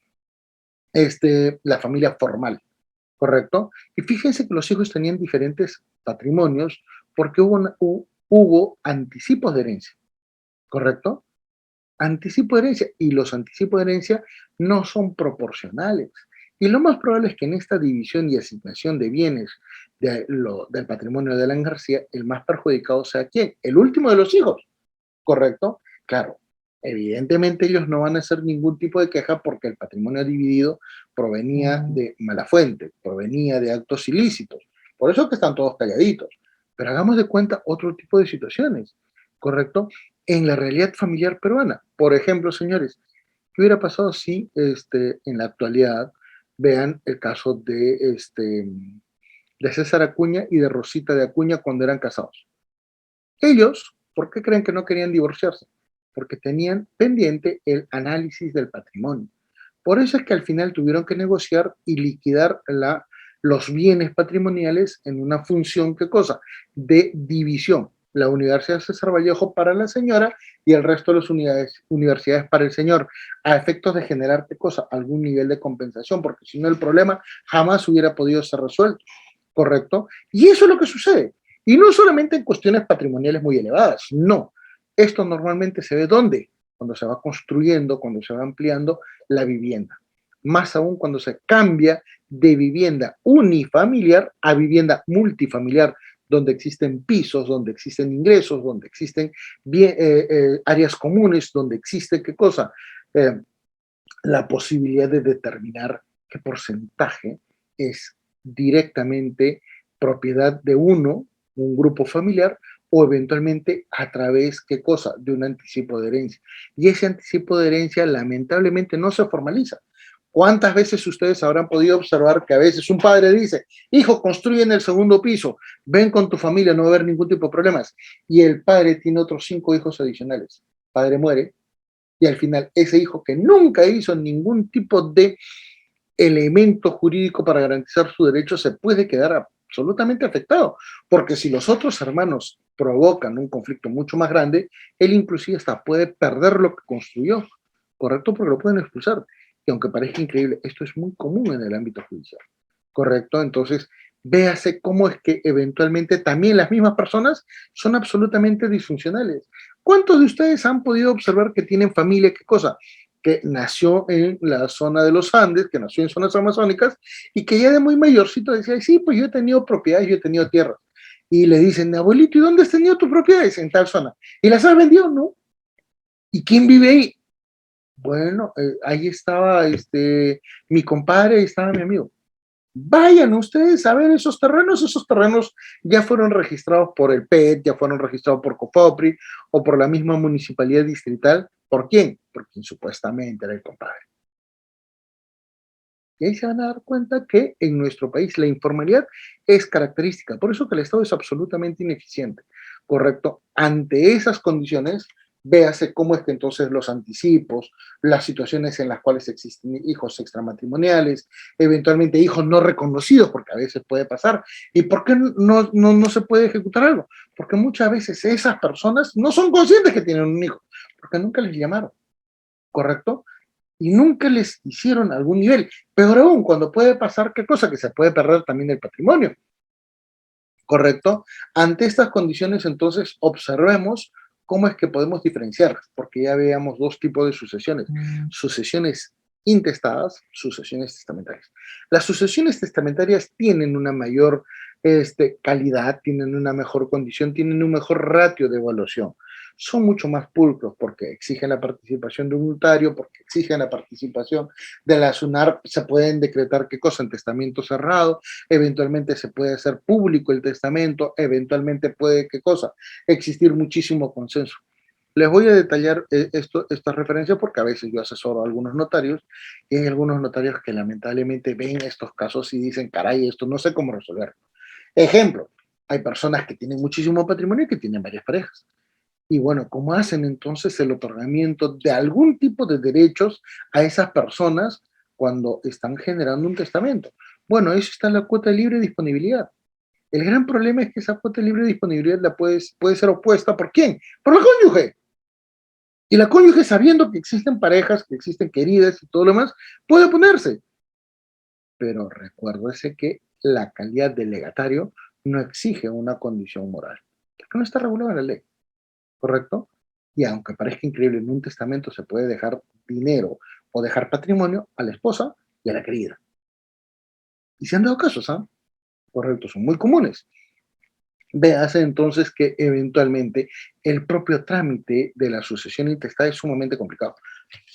formal. ¿Correcto? Y fíjense que los hijos tenían diferentes patrimonios porque hubo anticipos de herencia, ¿correcto? Anticipo de herencia, y los anticipos de herencia no son proporcionales. Y lo más probable es que en esta división y asignación de bienes del patrimonio de Alan García, el más perjudicado sea ¿quién? El último de los hijos, ¿correcto? Claro, evidentemente ellos no van a hacer ningún tipo de queja porque el patrimonio dividido provenía de mala fuente, provenía de actos ilícitos. Por eso que están todos calladitos. Pero hagamos de cuenta otro tipo de situaciones, ¿correcto? En la realidad familiar peruana. Por ejemplo, señores, ¿qué hubiera pasado si en la actualidad vean el caso de César Acuña y de Rosita de Acuña cuando eran casados? Ellos, ¿por qué creen que no querían divorciarse? Porque tenían pendiente el análisis del patrimonio. Por eso es que al final tuvieron que negociar y liquidar los bienes patrimoniales en una función, ¿qué cosa? De división. La Universidad César Vallejo para la señora y el resto de las universidades para el señor, a efectos de generar, ¿qué cosa? Algún nivel de compensación, porque si no el problema jamás hubiera podido ser resuelto. ¿Correcto? Y eso es lo que sucede. Y no solamente en cuestiones patrimoniales muy elevadas, no. Esto normalmente se ve ¿dónde? Cuando se va construyendo, cuando se va ampliando la vivienda. Más aún cuando se cambia de vivienda unifamiliar a vivienda multifamiliar, donde existen pisos, donde existen ingresos, donde existen áreas comunes, donde existe qué cosa, la posibilidad de determinar qué porcentaje es directamente propiedad de un grupo familiar, o eventualmente a través, ¿qué cosa? De un anticipo de herencia. Y ese anticipo de herencia lamentablemente no se formaliza. ¿Cuántas veces ustedes habrán podido observar que a veces un padre dice, hijo, construye en el segundo piso, ven con tu familia, no va a haber ningún tipo de problemas? Y el padre tiene otros 5 hijos adicionales. Padre muere, y al final ese hijo que nunca hizo ningún tipo de elemento jurídico para garantizar su derecho se puede quedar absolutamente afectado, porque si los otros hermanos provocan un conflicto mucho más grande, él inclusive hasta puede perder lo que construyó, ¿correcto? Porque lo pueden expulsar. Y aunque parezca increíble, esto es muy común en el ámbito judicial, ¿correcto? Entonces, véase cómo es que eventualmente también las mismas personas son absolutamente disfuncionales. ¿Cuántos de ustedes han podido observar que tienen familia, qué cosa? Que nació en la zona de los Andes, que nació en zonas amazónicas, y que ya de muy mayorcito decía, sí, pues yo he tenido propiedades, yo he tenido tierras. Y le dicen, abuelito, ¿y dónde has tenido tus propiedades? En tal zona. ¿Y las has vendido? No. ¿Y quién vive ahí? Bueno, ahí estaba mi compadre, ahí estaba mi amigo. Vayan ustedes a ver esos terrenos ya fueron registrados por el PET, ya fueron registrados por COFOPRI o por la misma municipalidad distrital. ¿Por quién? Por quien supuestamente era el compadre. Y ahí se van a dar cuenta que en nuestro país la informalidad es característica, por eso que el Estado es absolutamente ineficiente, ¿correcto? Ante esas condiciones, véase cómo es que entonces los anticipos, las situaciones en las cuales existen hijos extramatrimoniales, eventualmente hijos no reconocidos, porque a veces puede pasar. ¿Y por qué no se puede ejecutar algo? Porque muchas veces esas personas no son conscientes que tienen un hijo, porque nunca les llamaron, ¿correcto? Y nunca les hicieron algún nivel. Peor aún, cuando puede pasar, ¿qué cosa? Que se puede perder también el patrimonio. ¿correcto? Ante estas condiciones, entonces, observemos cómo es que podemos diferenciarlas, porque ya veamos dos tipos de sucesiones. Sucesiones intestadas, sucesiones testamentarias. Las sucesiones testamentarias tienen una mayor calidad, tienen una mejor condición, tienen un mejor ratio de evaluación. Son mucho más pulcros porque exigen la participación de un notario, porque exigen la participación de la SUNAR, se pueden decretar qué cosa en testamento cerrado, eventualmente se puede hacer público el testamento, eventualmente puede qué cosa, existir muchísimo consenso. Les voy a detallar esta referencia porque a veces yo asesoro a algunos notarios y hay algunos notarios que lamentablemente ven estos casos y dicen, caray, esto no sé cómo resolver. Ejemplo, hay personas que tienen muchísimo patrimonio y que tienen varias parejas. Y bueno, ¿cómo hacen entonces el otorgamiento de algún tipo de derechos a esas personas cuando están generando un testamento? Bueno, eso está en la cuota de libre disponibilidad. El gran problema es que esa cuota de libre disponibilidad puede ser opuesta ¿por quién? Por el cónyuge. Y la cónyuge, sabiendo que existen parejas, que existen queridas y todo lo demás, puede oponerse. Pero recuérdese que la calidad del legatario no exige una condición moral, porque no está regulada en la ley, ¿correcto? Y aunque parezca increíble, en un testamento se puede dejar dinero o dejar patrimonio a la esposa y a la querida. Y se han dado casos, ¿ah? Correcto, son muy comunes. Véase entonces que eventualmente el propio trámite de la sucesión intestada es sumamente complicado.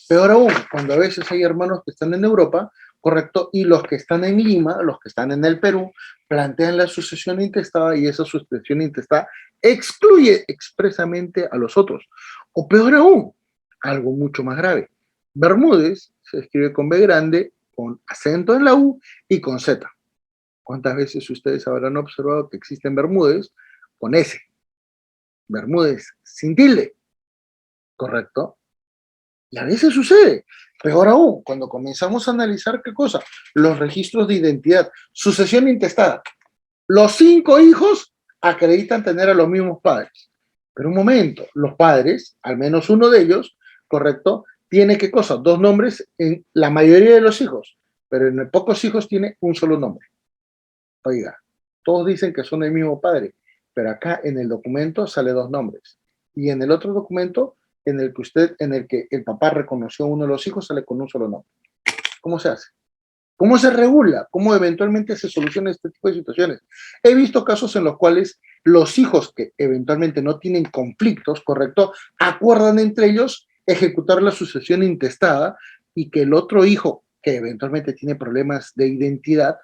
Peor aún, cuando a veces hay hermanos que están en Europa, correcto, y los que están en Lima, los que están en el Perú, plantean la sucesión intestada y esa sucesión intestada excluye expresamente a los otros. O peor aún, algo mucho más grave. Bermúdez se escribe con B grande, con acento en la U y con Z. ¿Cuántas veces ustedes habrán observado que existen Bermúdez con S? Bermúdez sin tilde, ¿correcto? Y a veces sucede. Peor aún, cuando comenzamos a analizar qué cosa, los registros de identidad, sucesión intestada. Los 5 hijos acreditan tener a los mismos padres. Pero un momento, los padres, al menos uno de ellos, ¿correcto? Tiene qué cosa, 2 nombres en la mayoría de los hijos, pero en pocos hijos tiene un solo nombre. Oiga, todos dicen que son el mismo padre, pero acá en el documento sale 2 nombres. Y en el otro documento, en el que el papá reconoció a uno de los hijos, sale con un solo nombre. ¿Cómo se hace? ¿Cómo se regula? ¿Cómo eventualmente se soluciona este tipo de situaciones? He visto casos en los cuales los hijos que eventualmente no tienen conflictos, ¿correcto? Acuerdan entre ellos ejecutar la sucesión intestada y que el otro hijo, que eventualmente tiene problemas de identidad,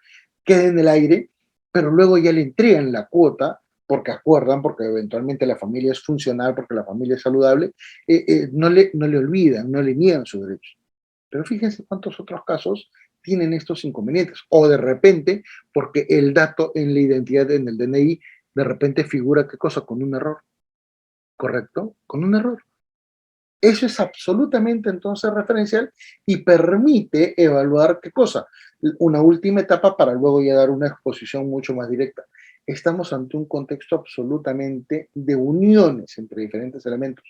quede en el aire, pero luego ya le entregan la cuota porque acuerdan, porque eventualmente la familia es funcional, porque la familia es saludable, no le olvidan, no le niegan sus derechos. Pero fíjense cuántos otros casos tienen estos inconvenientes. O de repente, porque el dato en la identidad, en el DNI, de repente figura qué cosa, con un error. ¿Correcto? Con un error. Eso es absolutamente entonces referencial y permite evaluar qué cosa, una última etapa para luego ya dar una exposición mucho más directa. Estamos ante un contexto absolutamente de uniones entre diferentes elementos.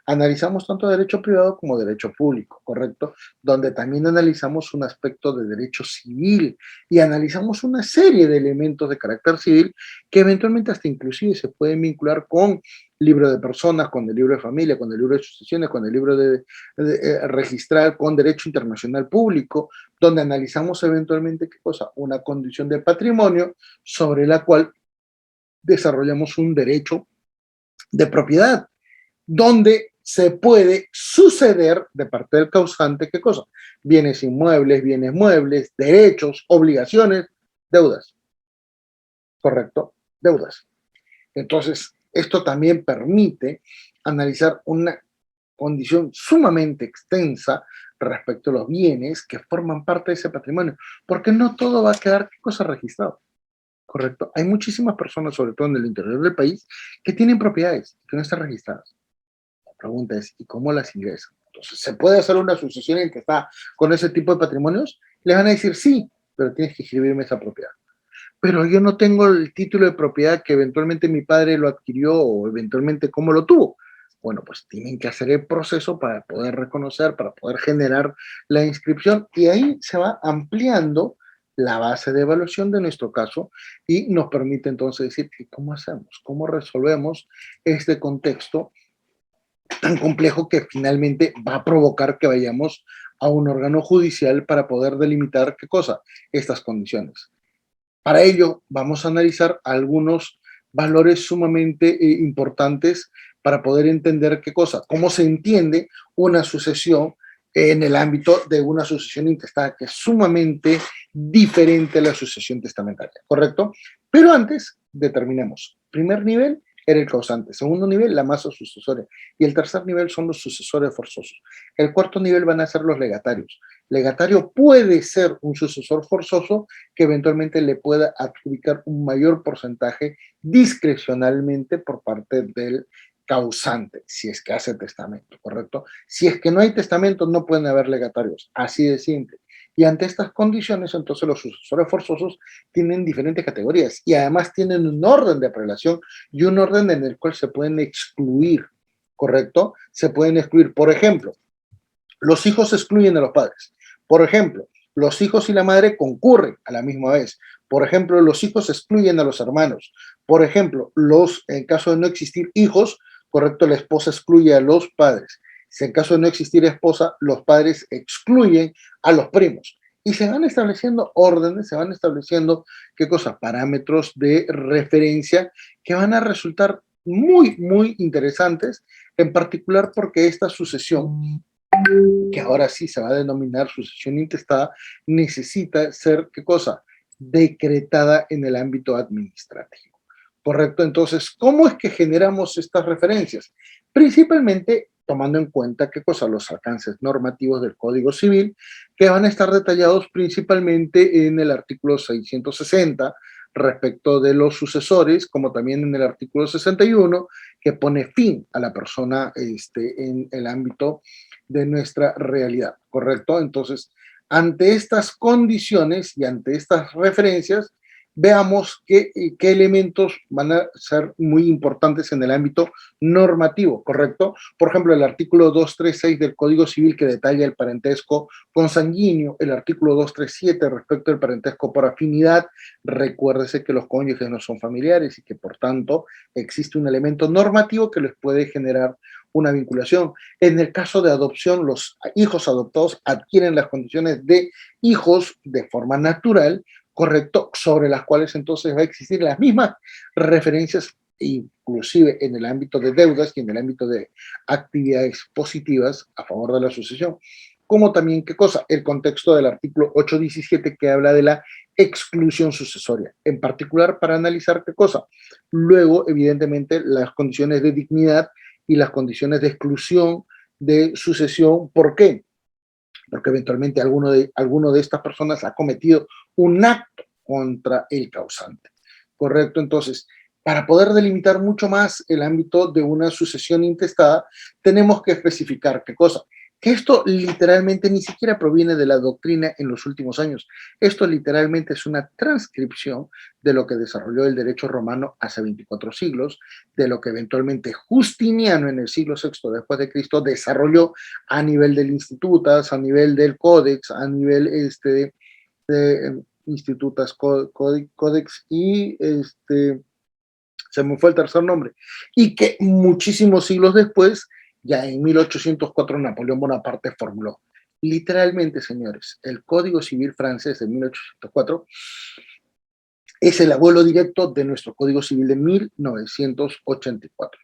Analizamos tanto derecho privado como derecho público, ¿correcto? Donde también analizamos un aspecto de derecho civil y analizamos una serie de elementos de carácter civil que eventualmente hasta inclusive se pueden vincular con libro de personas, con el libro de familia, con el libro de sucesiones, con el libro de registrar, con derecho internacional público, donde analizamos eventualmente qué cosa, una condición de patrimonio sobre la cual desarrollamos un derecho de propiedad, donde se puede suceder de parte del causante qué cosa, bienes inmuebles, bienes muebles, derechos, obligaciones, deudas, ¿correcto? Deudas. Entonces, esto también permite analizar una condición sumamente extensa respecto a los bienes que forman parte de ese patrimonio, porque no todo va a quedar qué cosa registrado, ¿correcto? Hay muchísimas personas, sobre todo en el interior del país, que tienen propiedades que no están registradas. La pregunta es, ¿y cómo las ingresan? Entonces, ¿se puede hacer una sucesión en que está con ese tipo de patrimonios? Les van a decir sí, pero tienes que escribirme esa propiedad. Pero yo no tengo el título de propiedad que eventualmente mi padre lo adquirió o eventualmente cómo lo tuvo. Bueno, pues tienen que hacer el proceso para poder reconocer, para poder generar la inscripción y ahí se va ampliando la base de evaluación de nuestro caso y nos permite entonces decir, ¿y cómo hacemos? ¿Cómo resolvemos este contexto tan complejo que finalmente va a provocar que vayamos a un órgano judicial para poder delimitar qué cosa? Estas condiciones. Para ello, vamos a analizar algunos valores sumamente importantes para poder entender qué cosa, cómo se entiende una sucesión en el ámbito de una sucesión intestada, que es sumamente diferente a la sucesión testamentaria, ¿correcto? Pero antes, determinemos. Primer nivel era el causante. Segundo nivel, la masa sucesoria. Y el tercer nivel son los sucesores forzosos. El cuarto nivel van a ser los legatarios. Legatario puede ser un sucesor forzoso que eventualmente le pueda adjudicar un mayor porcentaje discrecionalmente por parte del causante, si es que hace testamento, ¿correcto? Si es que no hay testamento, no pueden haber legatarios, así de simple. Y ante estas condiciones, entonces los sucesores forzosos tienen diferentes categorías y además tienen un orden de prelación y un orden en el cual se pueden excluir, ¿correcto? Se pueden excluir, por ejemplo, los hijos excluyen a los padres. Por ejemplo, los hijos y la madre concurren a la misma vez. Por ejemplo, los hijos excluyen a los hermanos. Por ejemplo, en caso de no existir hijos, correcto, la esposa excluye a los padres. Si en caso de no existir esposa, los padres excluyen a los primos. Y se van estableciendo órdenes, se van estableciendo, ¿qué cosa? Parámetros de referencia que van a resultar muy, muy interesantes, en particular porque esta sucesión, que ahora sí se va a denominar sucesión intestada, necesita ser, ¿qué cosa? Decretada en el ámbito administrativo. ¿Correcto? Entonces, ¿cómo es que generamos estas referencias? Principalmente tomando en cuenta, ¿qué cosa? Los alcances normativos del Código Civil, que van a estar detallados principalmente en el artículo 660, respecto de los sucesores, como también en el artículo 61, que pone fin a la persona en el ámbito de nuestra realidad, ¿correcto? Entonces, ante estas condiciones y ante estas referencias, veamos qué elementos van a ser muy importantes en el ámbito normativo, ¿correcto? Por ejemplo, el artículo 236 del Código Civil que detalla el parentesco consanguíneo, el artículo 237 respecto al parentesco por afinidad, recuérdese que los cónyuges no son familiares y que por tanto existe un elemento normativo que les puede generar una vinculación. En el caso de adopción, los hijos adoptados adquieren las condiciones de hijos de forma natural, correcto, sobre las cuales entonces va a existir las mismas referencias, inclusive en el ámbito de deudas y en el ámbito de actividades positivas a favor de la sucesión. Como también, ¿qué cosa? El contexto del artículo 817 que habla de la exclusión sucesoria, en particular para analizar qué cosa. Luego, evidentemente, las condiciones de dignidad y las condiciones de exclusión de sucesión. ¿Por qué? Porque eventualmente alguno de estas personas ha cometido un acto contra el causante. ¿Correcto? Entonces, para poder delimitar mucho más el ámbito de una sucesión intestada, tenemos que especificar qué cosa. Que esto literalmente ni siquiera proviene de la doctrina en los últimos años. Esto literalmente es una transcripción de lo que desarrolló el derecho romano hace 24 siglos, de lo que eventualmente Justiniano en el siglo VI después de Cristo desarrolló a nivel del Institutas, a nivel del Códex, a nivel de Institutas, Códex y se me fue el tercer nombre, y que muchísimos siglos después, ya en 1804, Napoleón Bonaparte formuló. Literalmente, señores, el Código Civil francés de 1804 es el abuelo directo de nuestro Código Civil de 1984.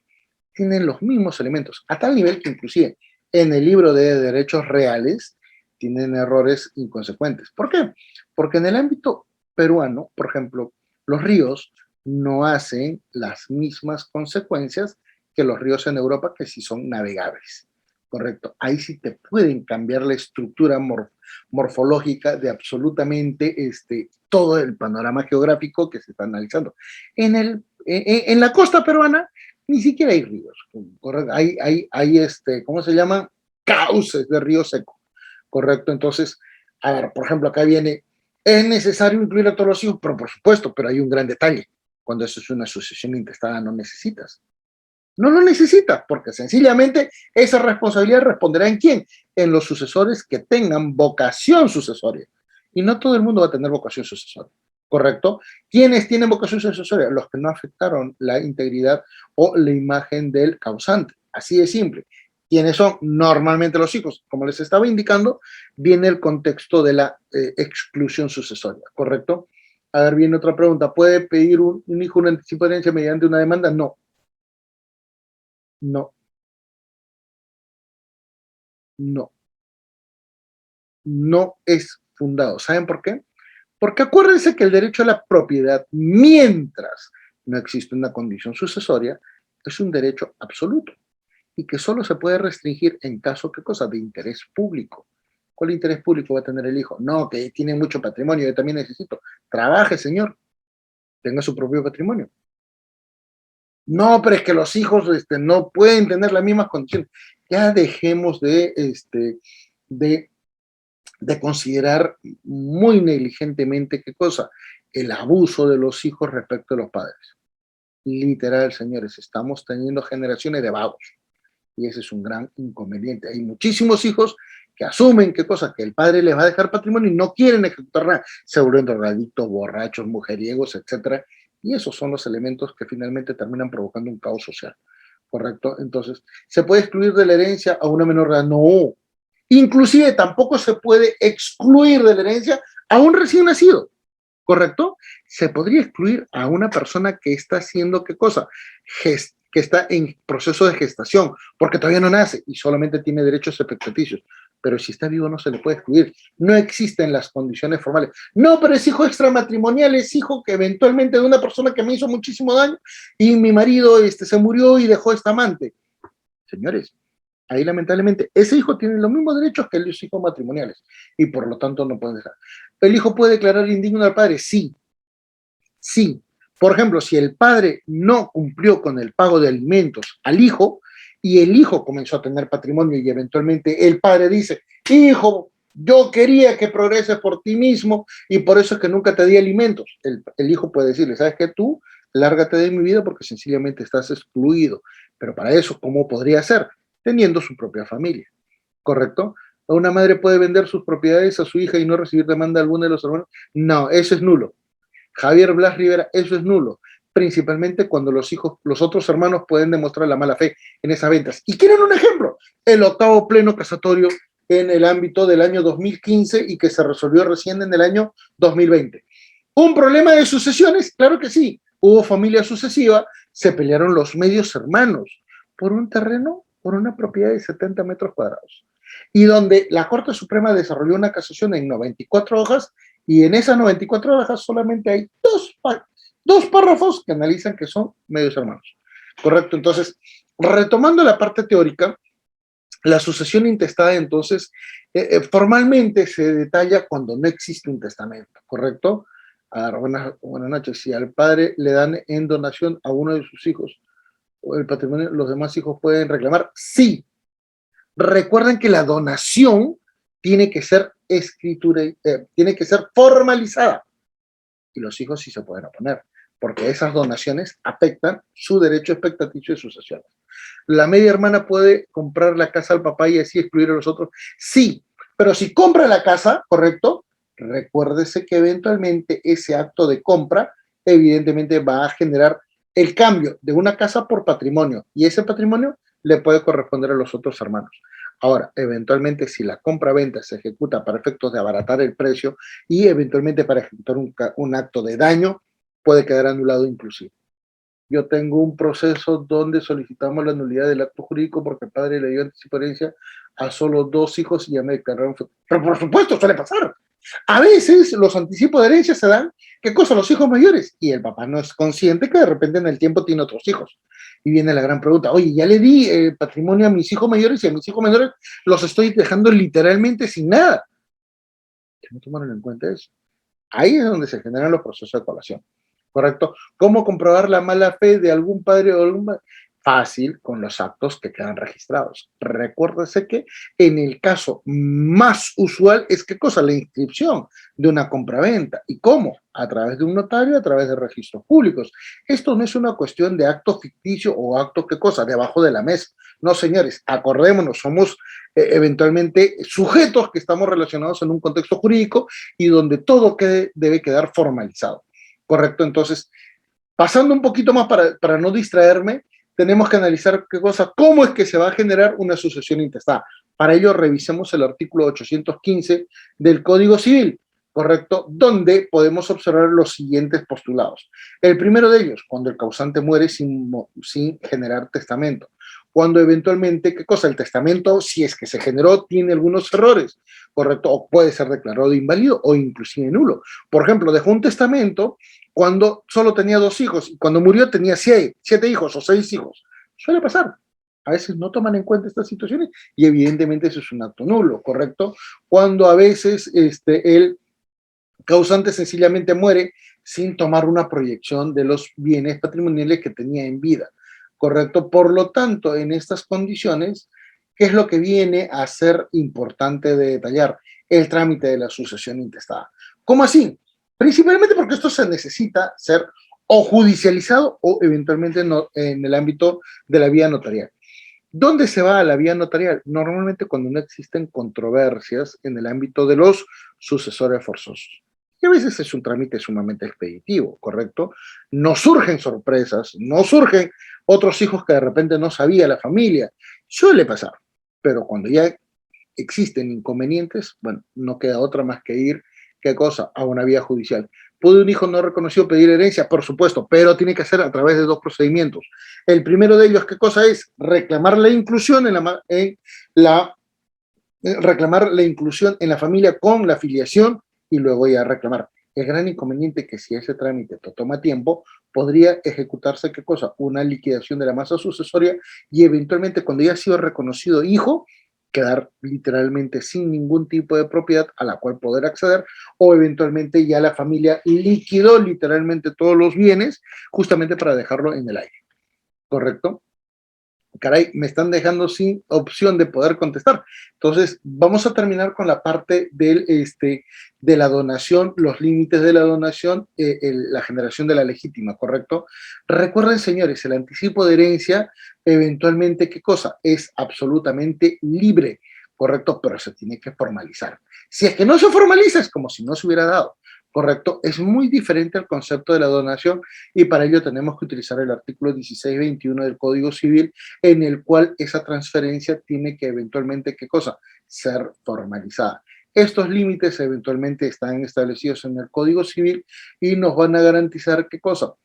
Tienen los mismos elementos, a tal nivel que inclusive en el libro de derechos reales tienen errores inconsecuentes. ¿Por qué? Porque en el ámbito peruano, por ejemplo, los ríos no hacen las mismas consecuencias que los ríos en Europa, que sí son navegables. Correcto. Ahí sí te pueden cambiar la estructura morfológica de absolutamente todo el panorama geográfico que se está analizando. En la costa peruana ni siquiera hay ríos. Correcto. Hay ¿cómo se llama? Cauces de río seco. Correcto. Entonces, a ver, por ejemplo, acá viene, es necesario incluir a todos los hijos, pero por supuesto, pero hay un gran detalle. Cuando eso es una sucesión intestada, no necesitas. No lo necesitas, porque sencillamente esa responsabilidad responderá en quién, en los sucesores que tengan vocación sucesoria. Y no todo el mundo va a tener vocación sucesoria, ¿correcto? ¿Quiénes tienen vocación sucesoria? Los que no afectaron la integridad o la imagen del causante. Así de simple. ¿Quiénes son? Normalmente los hijos. Como les estaba indicando, viene el contexto de la exclusión sucesoria, ¿correcto? A ver, viene otra pregunta. ¿Puede pedir un hijo un anticipo de herencia mediante una demanda? No. No. No. No es fundado. ¿Saben por qué? Porque acuérdense que el derecho a la propiedad, mientras no existe una condición sucesoria, es un derecho absoluto y que solo se puede restringir en caso, ¿qué cosa? De interés público. ¿Cuál interés público va a tener el hijo? No, que tiene mucho patrimonio, yo también necesito. Trabaje, señor, tenga su propio patrimonio. No, pero es que los hijos no pueden tener las mismas condiciones. Ya dejemos de de considerar muy negligentemente, ¿qué cosa? El abuso de los hijos respecto a los padres. Literal, señores, estamos teniendo generaciones de vagos y ese es un gran inconveniente. Hay muchísimos hijos que asumen, ¿qué cosa? Que el padre les va a dejar patrimonio y no quieren ejecutar nada. Se vuelven drogadictos, borrachos, mujeriegos, etcétera. Y esos son los elementos que finalmente terminan provocando un caos social. ¿Correcto? Entonces, ¿se puede excluir de la herencia a una menor edad? No. Inclusive tampoco se puede excluir de la herencia a un recién nacido, ¿correcto? Se podría excluir a una persona que está haciendo qué cosa, que está en proceso de gestación, porque todavía no nace y solamente tiene derechos expectaticios. Pero si está vivo no se le puede excluir. No existen las condiciones formales. No, pero es hijo extramatrimonial, es hijo que eventualmente de una persona que me hizo muchísimo daño y mi marido se murió y dejó esta amante. Señores, ahí lamentablemente ese hijo tiene los mismos derechos que los hijos matrimoniales y por lo tanto no puede dejar. ¿El hijo puede declarar indigno al padre? Sí, sí. Por ejemplo, si el padre no cumplió con el pago de alimentos al hijo y el hijo comenzó a tener patrimonio y eventualmente el padre dice, hijo, yo quería que progreses por ti mismo y por eso es que nunca te di alimentos. El hijo puede decirle, ¿sabes qué? Tú lárgate de mi vida porque sencillamente estás excluido. Pero para eso, ¿cómo podría ser? Teniendo su propia familia, ¿correcto? ¿Una madre puede vender sus propiedades a su hija y no recibir demanda alguna de los hermanos? No, eso es nulo. Javier Blas Rivera, eso es nulo. Principalmente cuando los otros hermanos pueden demostrar la mala fe en esas ventas. ¿Y quieren un ejemplo? El octavo pleno casatorio en el ámbito del año 2015 y que se resolvió recién en el año 2020. ¿Un problema de sucesiones? Claro que sí. Hubo familia sucesiva, se pelearon los medios hermanos por un terreno, por una propiedad de 70 metros cuadrados. Y donde la Corte Suprema desarrolló una casación en 94 hojas y en esas 94 hojas solamente hay dos párrafos que analizan que son medios hermanos. ¿Correcto? Entonces, retomando la parte teórica, la sucesión intestada, entonces, formalmente se detalla cuando no existe un testamento, ¿correcto? A ver, buenas noches. Si al padre le dan en donación a uno de sus hijos o el patrimonio, ¿los demás hijos pueden reclamar? Sí. Recuerden que la donación tiene que ser tiene que ser formalizada y los hijos sí se pueden oponer, porque esas donaciones afectan su derecho expectaticio de sucesiones. ¿La media hermana puede comprar la casa al papá y así excluir a los otros? Sí, pero si compra la casa, ¿correcto? Recuérdese que eventualmente ese acto de compra evidentemente va a generar el cambio de una casa por patrimonio y ese patrimonio le puede corresponder a los otros hermanos. Ahora, eventualmente si la compra-venta se ejecuta para efectos de abaratar el precio y eventualmente para ejecutar un acto de daño, puede quedar anulado inclusive. Yo tengo un proceso donde solicitamos la nulidad del acto jurídico porque el padre le dio anticipancia a solo 2 hijos y ya me declararon. Pero por supuesto, suele pasar. A veces los anticipos de herencia se dan, ¿qué cosa? Los hijos mayores. Y el papá no es consciente que de repente en el tiempo tiene otros hijos. Y viene la gran pregunta, oye, ya le di patrimonio a mis hijos mayores y a mis hijos menores los estoy dejando literalmente sin nada. ¿Que no tomaron en cuenta eso? Ahí es donde se generan los procesos de colación. ¿Correcto? ¿Cómo comprobar la mala fe de algún padre o algún... Fácil, con los actos que quedan registrados. Recuérdese que en el caso más usual es ¿qué cosa? La inscripción de una compraventa. ¿Y cómo? A través de un notario, a través de registros públicos. Esto no es una cuestión de acto ficticio o acto ¿qué cosa? Debajo de la mesa. No, señores, acordémonos, somos eventualmente sujetos que estamos relacionados en un contexto jurídico y donde todo debe quedar formalizado. ¿Correcto? Entonces, pasando un poquito más para no distraerme, tenemos que analizar qué cosa, cómo es que se va a generar una sucesión intestada. Para ello, revisemos el artículo 815 del Código Civil, ¿correcto? Donde podemos observar los siguientes postulados. El primero de ellos, cuando el causante muere sin generar testamento. Cuando eventualmente, ¿qué cosa? El testamento, si es que se generó, tiene algunos errores, ¿correcto? O puede ser declarado inválido o inclusive nulo. Por ejemplo, dejó un testamento cuando solo tenía 2 hijos y cuando murió tenía 7 hijos o 6 hijos. Suele pasar. A veces no toman en cuenta estas situaciones y evidentemente eso es un acto nulo, ¿correcto? Cuando a veces el causante sencillamente muere sin tomar una proyección de los bienes patrimoniales que tenía en vida, ¿correcto? Por lo tanto, en estas condiciones, ¿qué es lo que viene a ser importante de detallar? El trámite de la sucesión intestada. ¿Cómo así? Principalmente porque esto se necesita ser o judicializado o eventualmente no, en el ámbito de la vía notarial. ¿Dónde se va a la vía notarial? Normalmente cuando no existen controversias en el ámbito de los sucesores forzosos. Y a veces es un trámite sumamente expeditivo, ¿correcto? No surgen sorpresas, no surgen otros hijos que de repente no sabía la familia. Suele pasar, pero cuando ya existen inconvenientes, bueno, no queda otra más que ir, ¿qué cosa? A una vía judicial. ¿Puede un hijo no reconocido pedir herencia? Por supuesto, pero tiene que ser a través de 2 procedimientos. El primero de ellos, ¿qué cosa es? Reclamar la inclusión reclamar la inclusión en la familia con la filiación y luego ya reclamar. El gran inconveniente es que si ese trámite toma tiempo, podría ejecutarse, ¿qué cosa? Una liquidación de la masa sucesoria y eventualmente cuando ya ha sido reconocido hijo, quedar literalmente sin ningún tipo de propiedad a la cual poder acceder o eventualmente ya la familia liquidó literalmente todos los bienes justamente para dejarlo en el aire, ¿correcto? Caray, me están dejando sin opción de poder contestar. Entonces, vamos a terminar con la parte de la donación, los límites de la donación, la generación de la legítima, ¿correcto? Recuerden, señores, el anticipo de herencia, eventualmente, ¿qué cosa? Es absolutamente libre, ¿correcto? Pero se tiene que formalizar. Si es que no se formaliza, es como si no se hubiera dado. ¿Correcto? Es muy diferente al concepto de la donación y para ello tenemos que utilizar el artículo 1621 del Código Civil en el cual esa transferencia tiene que eventualmente, ¿qué cosa? Ser formalizada. Estos límites eventualmente están establecidos en el Código Civil y nos van a garantizar, ¿qué cosa?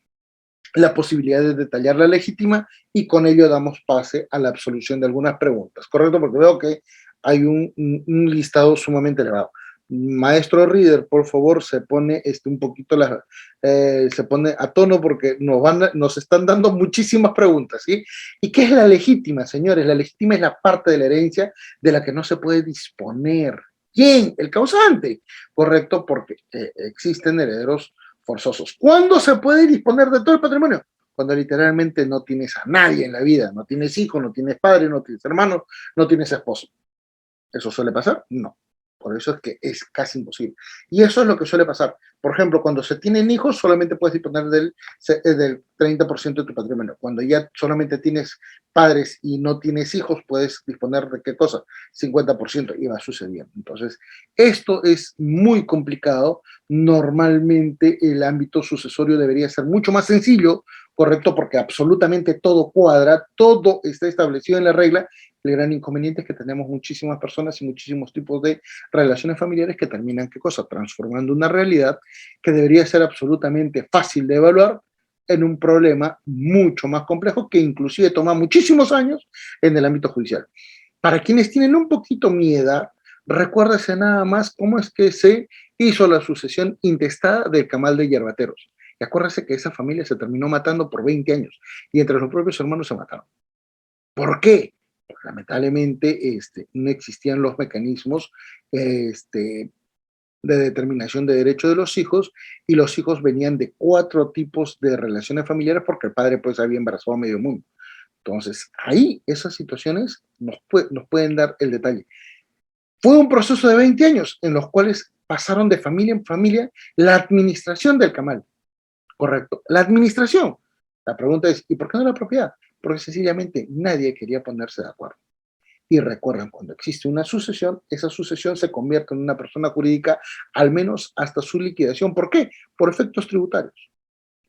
La posibilidad de detallar la legítima y con ello damos pase a la absolución de algunas preguntas, ¿correcto? Porque veo que hay un listado sumamente elevado. Maestro Reader, por favor, se pone un poquito se pone a tono porque nos están dando muchísimas preguntas, ¿sí? ¿Y qué es la legítima, señores? La legítima es la parte de la herencia de la que no se puede disponer. ¿Quién? El causante, ¿correcto? Porque existen herederos forzosos. ¿Cuándo se puede disponer de todo el patrimonio? Cuando literalmente no tienes a nadie en la vida, no tienes hijos, no tienes padre, no tienes hermanos, no tienes esposo. ¿Eso suele pasar? No. Por eso es que es casi imposible. Y eso es lo que suele pasar. Por ejemplo, cuando se tienen hijos, solamente puedes disponer del 30% de tu patrimonio. Cuando ya solamente tienes padres y no tienes hijos, puedes disponer de qué cosa? 50% y va sucediendo. Entonces, esto es muy complicado. Normalmente el ámbito sucesorio debería ser mucho más sencillo, ¿correcto? Porque absolutamente todo cuadra, todo está establecido en la regla. El gran inconveniente es que tenemos muchísimas personas y muchísimos tipos de relaciones familiares que terminan, ¿qué cosa? Transformando una realidad que debería ser absolutamente fácil de evaluar en un problema mucho más complejo que inclusive toma muchísimos años en el ámbito judicial. Para quienes tienen un poquito miedo, recuérdese nada más cómo es que se hizo la sucesión intestada del Camal de Yerbateros. Y acuérdese que esa familia se terminó matando por 20 años y entre los propios hermanos se mataron. ¿Por qué? Porque lamentablemente no existían los mecanismos de determinación de derechos de los hijos y los hijos venían de 4 tipos de relaciones familiares porque el padre pues había embarazado a medio mundo. Entonces, ahí esas situaciones nos pueden dar el detalle. Fue un proceso de 20 años en los cuales pasaron de familia en familia la administración del camal, correcto, la administración. La pregunta es, ¿y por qué no la propiedad? porque sencillamente nadie quería ponerse de acuerdo. Y recuerden, cuando existe una sucesión, esa sucesión se convierte en una persona jurídica, al menos hasta su liquidación. ¿Por qué? Por efectos tributarios.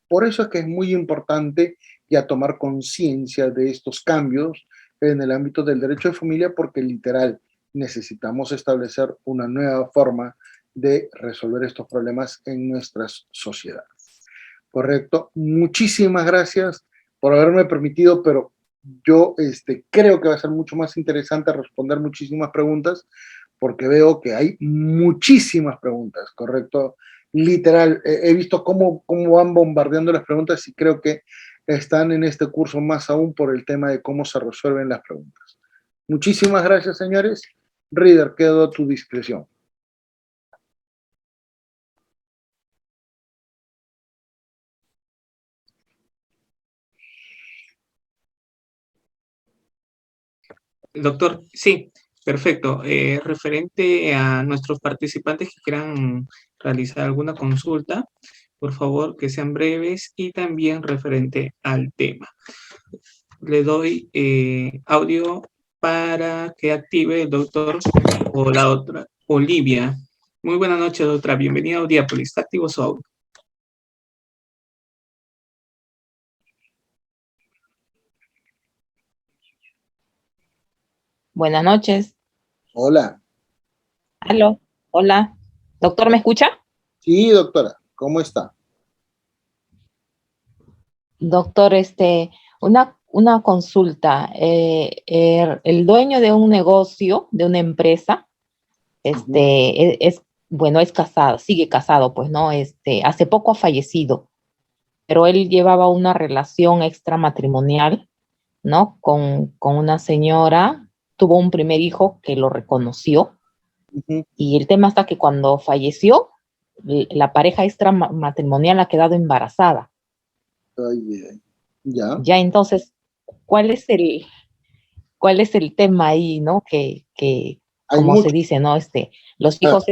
Por eso es que es muy importante ya tomar conciencia de estos cambios en el ámbito del derecho de familia, porque literal necesitamos establecer una nueva forma de resolver estos problemas en nuestras sociedades. Correcto. Muchísimas gracias por haberme permitido, pero yo creo que va a ser mucho más interesante responder muchísimas preguntas, porque veo que hay muchísimas preguntas, ¿correcto? Literal, he visto cómo van bombardeando las preguntas y creo que están en este curso más aún por el tema de cómo se resuelven las preguntas. Muchísimas gracias, señores. Reader, quedo a tu discreción. Doctor, sí, perfecto. Referente a nuestros participantes que quieran realizar alguna consulta, por favor que sean breves y también referente al tema. Le doy audio para que active el doctor o la otra, Olivia. Muy buenas noches, doctora. Bienvenida a Audiápolis. Está activo su audio. Buenas noches. Hola. Aló. Hola. ¿Doctor, me escucha? Sí, doctora. ¿Cómo está? Doctor, una consulta. El dueño de un negocio, de una empresa, bueno, es casado, sigue casado, pues, ¿no? Hace poco ha fallecido, pero él llevaba una relación extramatrimonial, ¿no? Con una señora, tuvo un primer hijo que lo reconoció. Y el tema está que cuando falleció, la pareja extramatrimonial ha quedado embarazada. Ay, ya. Ya entonces, ¿cuál es el tema ahí, ¿no? Hay como se mucho. dice, ¿no? Los hijos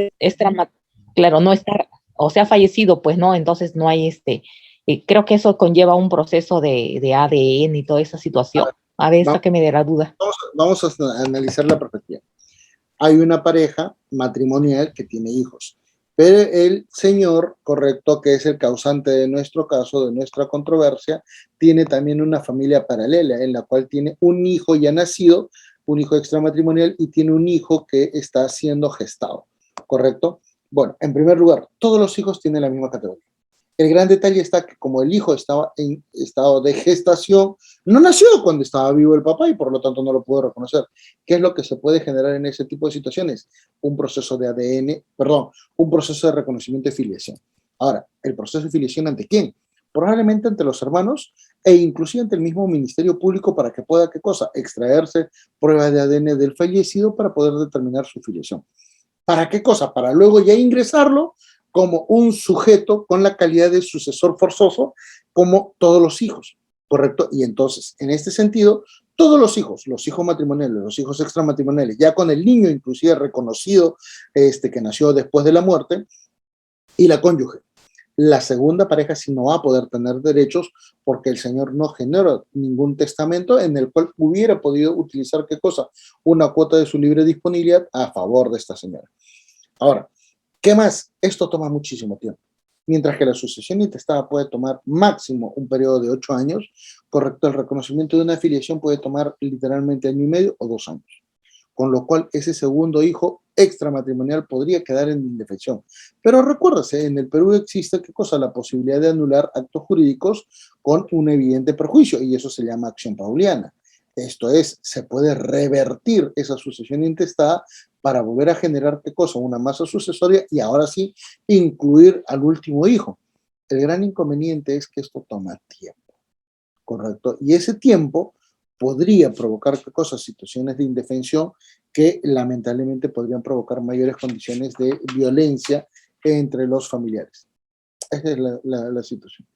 claro, no está, o sea, ha fallecido, pues, ¿no? Entonces no hay creo que eso conlleva un proceso de ADN y toda esa situación. A ver, Vamos, sáqueme de la duda. vamos a analizar la perspectiva. Hay una pareja matrimonial que tiene hijos, pero el señor, correcto, que es el causante de nuestro caso, de nuestra controversia, tiene también una familia paralela en la cual tiene un hijo ya nacido, un hijo extramatrimonial, y tiene un hijo que está siendo gestado, ¿correcto? Bueno, en primer lugar, todos los hijos tienen la misma categoría. El gran detalle está que como el hijo estaba en estado de gestación, no nació cuando estaba vivo el papá y por lo tanto no lo pudo reconocer. ¿Qué es lo que se puede generar en ese tipo de situaciones? Un proceso de ADN, perdón, un proceso de reconocimiento de filiación. Ahora, ¿el proceso de filiación ante quién? Probablemente ante los hermanos e inclusive ante el mismo Ministerio Público para que pueda, ¿qué cosa? Extraerse pruebas de ADN del fallecido para poder determinar su filiación. ¿Para qué cosa? Para luego ya ingresarlo como un sujeto con la calidad de sucesor forzoso, como todos los hijos, ¿correcto? Y entonces, en este sentido, todos los hijos matrimoniales, los hijos extramatrimoniales, ya con el niño inclusive reconocido, que nació después de la muerte, y la cónyuge. La segunda pareja sí no va a poder tener derechos porque el señor no genera ningún testamento en el cual hubiera podido utilizar, ¿qué cosa? Una cuota de su libre disponibilidad a favor de esta señora. Ahora, ¿qué más? Esto toma muchísimo tiempo. Mientras que la sucesión intestada puede tomar máximo un periodo de 8 años, correcto, el reconocimiento de una afiliación puede tomar literalmente 1 año y medio o 2 años. Con lo cual ese segundo hijo extramatrimonial podría quedar en indefensión. Pero recuérdese, en el Perú existe, ¿qué cosa? La posibilidad de anular actos jurídicos con un evidente perjuicio, y eso se llama acción pauliana. Esto es, se puede revertir esa sucesión intestada para volver a generar, ¿qué cosa? Una masa sucesoria y ahora sí incluir al último hijo. El gran inconveniente es que esto toma tiempo, ¿correcto? Y ese tiempo podría provocar, ¿qué cosa? Situaciones de indefensión que lamentablemente podrían provocar mayores condiciones de violencia entre los familiares. Esa es la situación.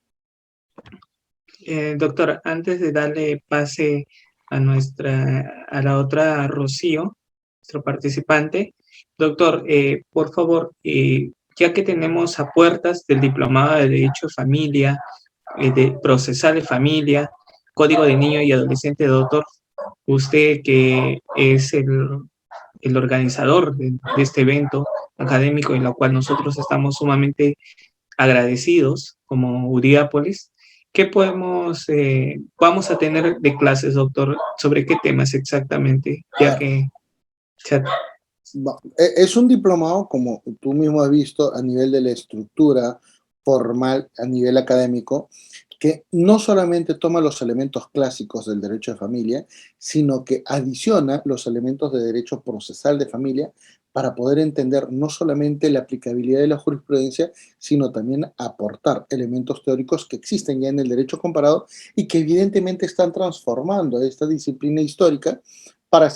Doctor, antes de darle pase a la otra Rocío, nuestro participante, doctor, por favor, ya que tenemos a puertas del Diplomado de Derecho de Familia, de Procesal de Familia, Código de Niño y Adolescente, doctor. Usted que es el organizador de este evento académico, en lo cual nosotros estamos sumamente agradecidos como Uriápolis. ¿Qué vamos a tener de clases, doctor? ¿Sobre qué temas exactamente? Ya que... Es un diplomado, como tú mismo has visto, a nivel de la estructura formal, a nivel académico, que no solamente toma los elementos clásicos del derecho de familia, sino que adiciona los elementos de derecho procesal de familia para poder entender no solamente la aplicabilidad de la jurisprudencia, sino también aportar elementos teóricos que existen ya en el derecho comparado y que evidentemente están transformando esta disciplina histórica para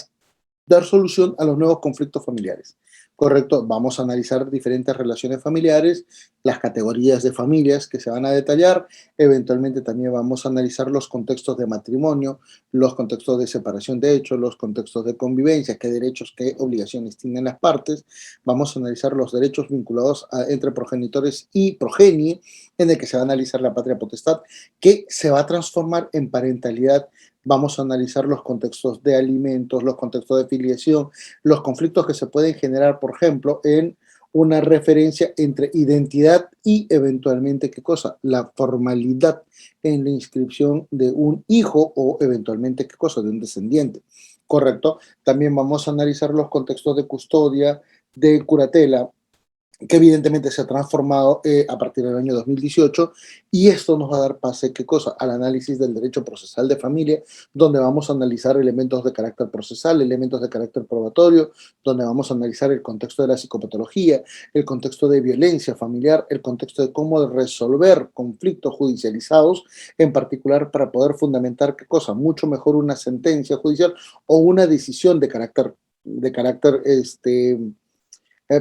dar solución a los nuevos conflictos familiares. Correcto, vamos a analizar diferentes relaciones familiares, las categorías de familias que se van a detallar, eventualmente también vamos a analizar los contextos de matrimonio, los contextos de separación de hechos, los contextos de convivencia, qué derechos, qué obligaciones tienen las partes, vamos a analizar los derechos vinculados entre progenitores y progenie, en el que se va a analizar la patria potestad, que se va a transformar en parentalidad. Vamos a analizar los contextos de alimentos, los contextos de filiación, los conflictos que se pueden generar, por ejemplo, en una referencia entre identidad y eventualmente, ¿qué cosa? La formalidad en la inscripción de un hijo o eventualmente, ¿qué cosa? De un descendiente, ¿correcto? También vamos a analizar los contextos de custodia, de curatela, que evidentemente se ha transformado a partir del año 2018, y esto nos va a dar pase, ¿qué cosa? Al análisis del derecho procesal de familia, donde vamos a analizar elementos de carácter procesal, elementos de carácter probatorio, donde vamos a analizar el contexto de la psicopatología, el contexto de violencia familiar, el contexto de cómo resolver conflictos judicializados, en particular para poder fundamentar, ¿qué cosa? Mucho mejor una sentencia judicial o una decisión de carácter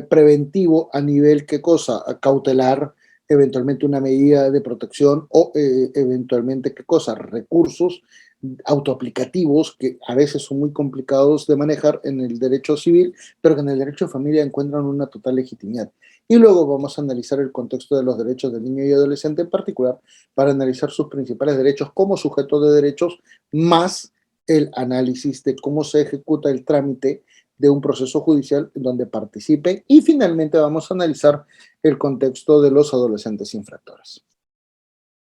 preventivo a nivel, ¿qué cosa? Cautelar, eventualmente una medida de protección o eventualmente, ¿qué cosa? Recursos autoaplicativos que a veces son muy complicados de manejar en el derecho civil, pero que en el derecho de familia encuentran una total legitimidad. Y luego vamos a analizar el contexto de los derechos del niño y adolescente en particular para analizar sus principales derechos como sujeto de derechos, más el análisis de cómo se ejecuta el trámite de un proceso judicial donde participe, y finalmente vamos a analizar el contexto de los adolescentes infractores.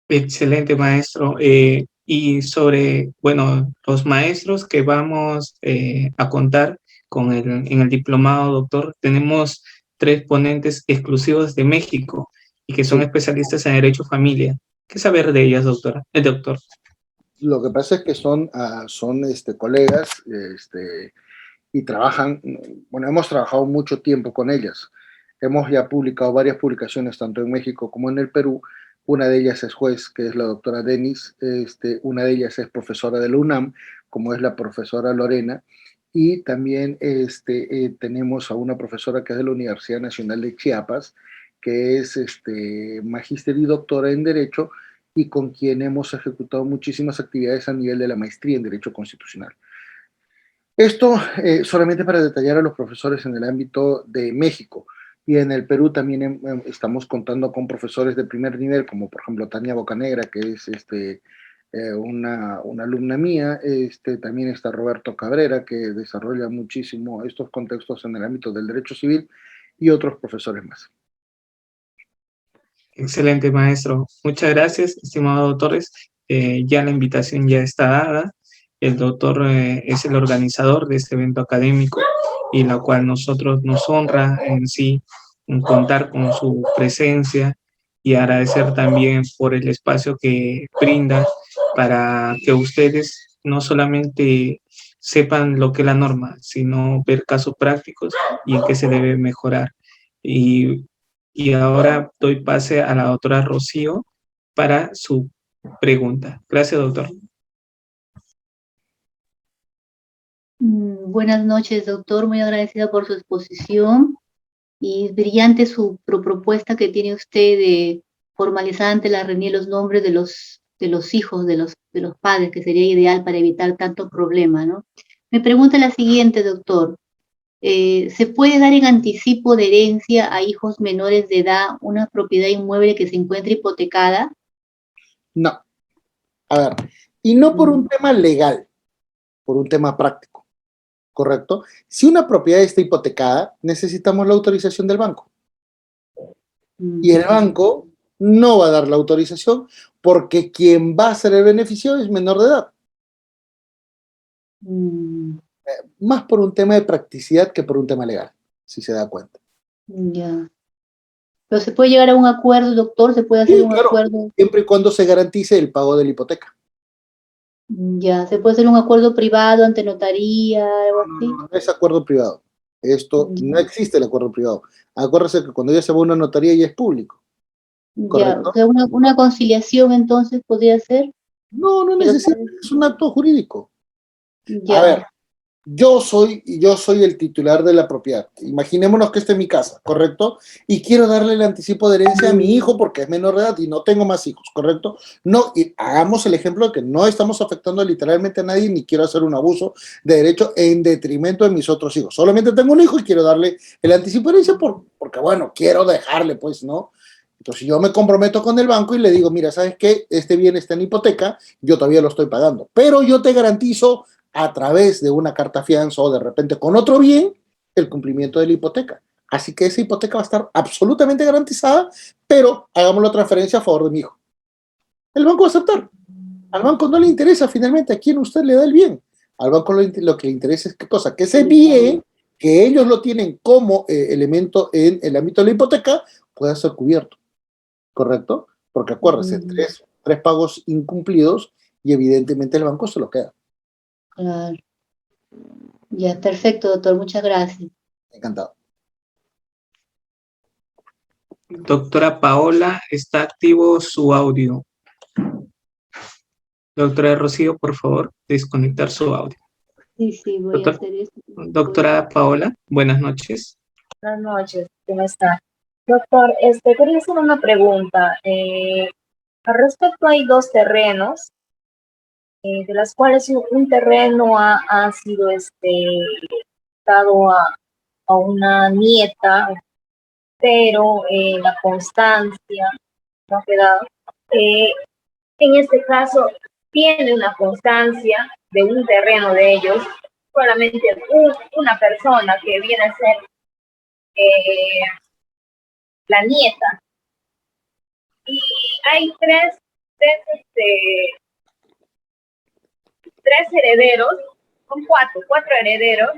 Excelente, maestro. Y sobre, bueno, los maestros que vamos a contar en el diplomado, doctor, tenemos 3 ponentes exclusivos de México y que son Sí. especialistas en Derecho Familia. ¿Qué saber de ellas, doctora? Doctor. Lo que pasa es que son colegas y trabajan, bueno, hemos trabajado mucho tiempo con ellas. Hemos ya publicado varias publicaciones, tanto en México como en el Perú. Una de ellas es juez, que es la doctora Denis. Una de ellas es profesora de la UNAM, como es la profesora Lorena. Y también tenemos a una profesora que es de la Universidad Nacional de Chiapas, que es magíster y doctora en Derecho, y con quien hemos ejecutado muchísimas actividades a nivel de la maestría en Derecho Constitucional. Esto solamente para detallar a los profesores en el ámbito de México. Y en el Perú también estamos contando con profesores de primer nivel, como por ejemplo Tania Bocanegra, que es una alumna mía. También está Roberto Cabrera, que desarrolla muchísimo estos contextos en el ámbito del derecho civil, y otros profesores más. Excelente, maestro. Muchas gracias, estimado doctores. Ya la invitación ya está dada. El doctor es el organizador de este evento académico y la cual nosotros nos honra en sí en contar con su presencia, y agradecer también por el espacio que brinda para que ustedes no solamente sepan lo que es la norma, sino ver casos prácticos y en qué se debe mejorar. Y ahora doy pase a la doctora Rocío para su pregunta. Gracias, doctor. Buenas noches, doctor. Muy agradecida por su exposición, y es brillante su propuesta que tiene usted de formalizar ante la RENIE los nombres de los hijos de los padres, que sería ideal para evitar tanto problema, ¿no? Me pregunta la siguiente, doctor. ¿Se puede dar en anticipo de herencia a hijos menores de edad una propiedad inmueble que se encuentre hipotecada? No. A ver, Y no por un tema legal, por un tema práctico, ¿correcto? Si una propiedad está hipotecada, necesitamos la autorización del banco. Y el banco no va a dar la autorización porque quien va a ser el beneficiario es menor de edad. Más por un tema de practicidad que por un tema legal, si se da cuenta. Ya. Pero se puede llegar a un acuerdo, doctor, se puede hacer Sí, un claro, acuerdo. siempre y cuando se garantice el pago de la hipoteca. Ya, se puede hacer un acuerdo privado ante notaría, algo así. No es acuerdo privado. Esto no Ya, existe el acuerdo privado. Acuérdese que cuando ya se va a una notaría ya es público, ya, o ¿correcto? sea, una conciliación entonces podría ser. No, no Que los necesita, padres- es un acto jurídico. A Ya, ver, yo soy el titular de la propiedad. Imaginémonos que esta es mi casa, ¿correcto? Y quiero darle el anticipo de herencia a mi hijo porque es menor de edad y no tengo más hijos, ¿correcto? No, y hagamos el ejemplo de que no estamos afectando literalmente a nadie ni quiero hacer un abuso de derecho en detrimento de mis otros hijos. Solamente tengo un hijo y quiero darle el anticipo de herencia porque, bueno, quiero dejarle, pues, ¿no? Entonces yo me comprometo con el banco y le digo, mira, ¿sabes qué? Este bien está en hipoteca, yo todavía lo estoy pagando, pero yo te garantizo a través de una carta fianza o de repente con otro bien el cumplimiento de la hipoteca. Así que esa hipoteca va a estar absolutamente garantizada, pero hagamos la transferencia a favor de mi hijo. El banco va a aceptar. Al banco no le interesa finalmente a quién usted le da el bien. Al banco lo que le interesa es qué cosa, que ese bien, que ellos lo tienen como elemento en el ámbito de la hipoteca, pueda ser cubierto. ¿Correcto? Porque acuérdese, tres pagos incumplidos y evidentemente el banco se lo queda. claro. Ya, perfecto, doctor, muchas gracias. Encantado. Doctora Paola, está activo su audio. Doctora Rocío, por favor, desconectar su audio. Sí, voy a Doctor- hacer eso. Doctora Paola, buenas noches. Buenas noches, ¿cómo está? Doctor, quería hacer una pregunta. Al respecto, hay dos terrenos, de las cuales un terreno ha sido dado a una nieta, pero la constancia no ha quedado. En este caso, tiene una constancia de un terreno de ellos, solamente una persona que viene a ser la nieta. Y hay tres herederos, son cuatro herederos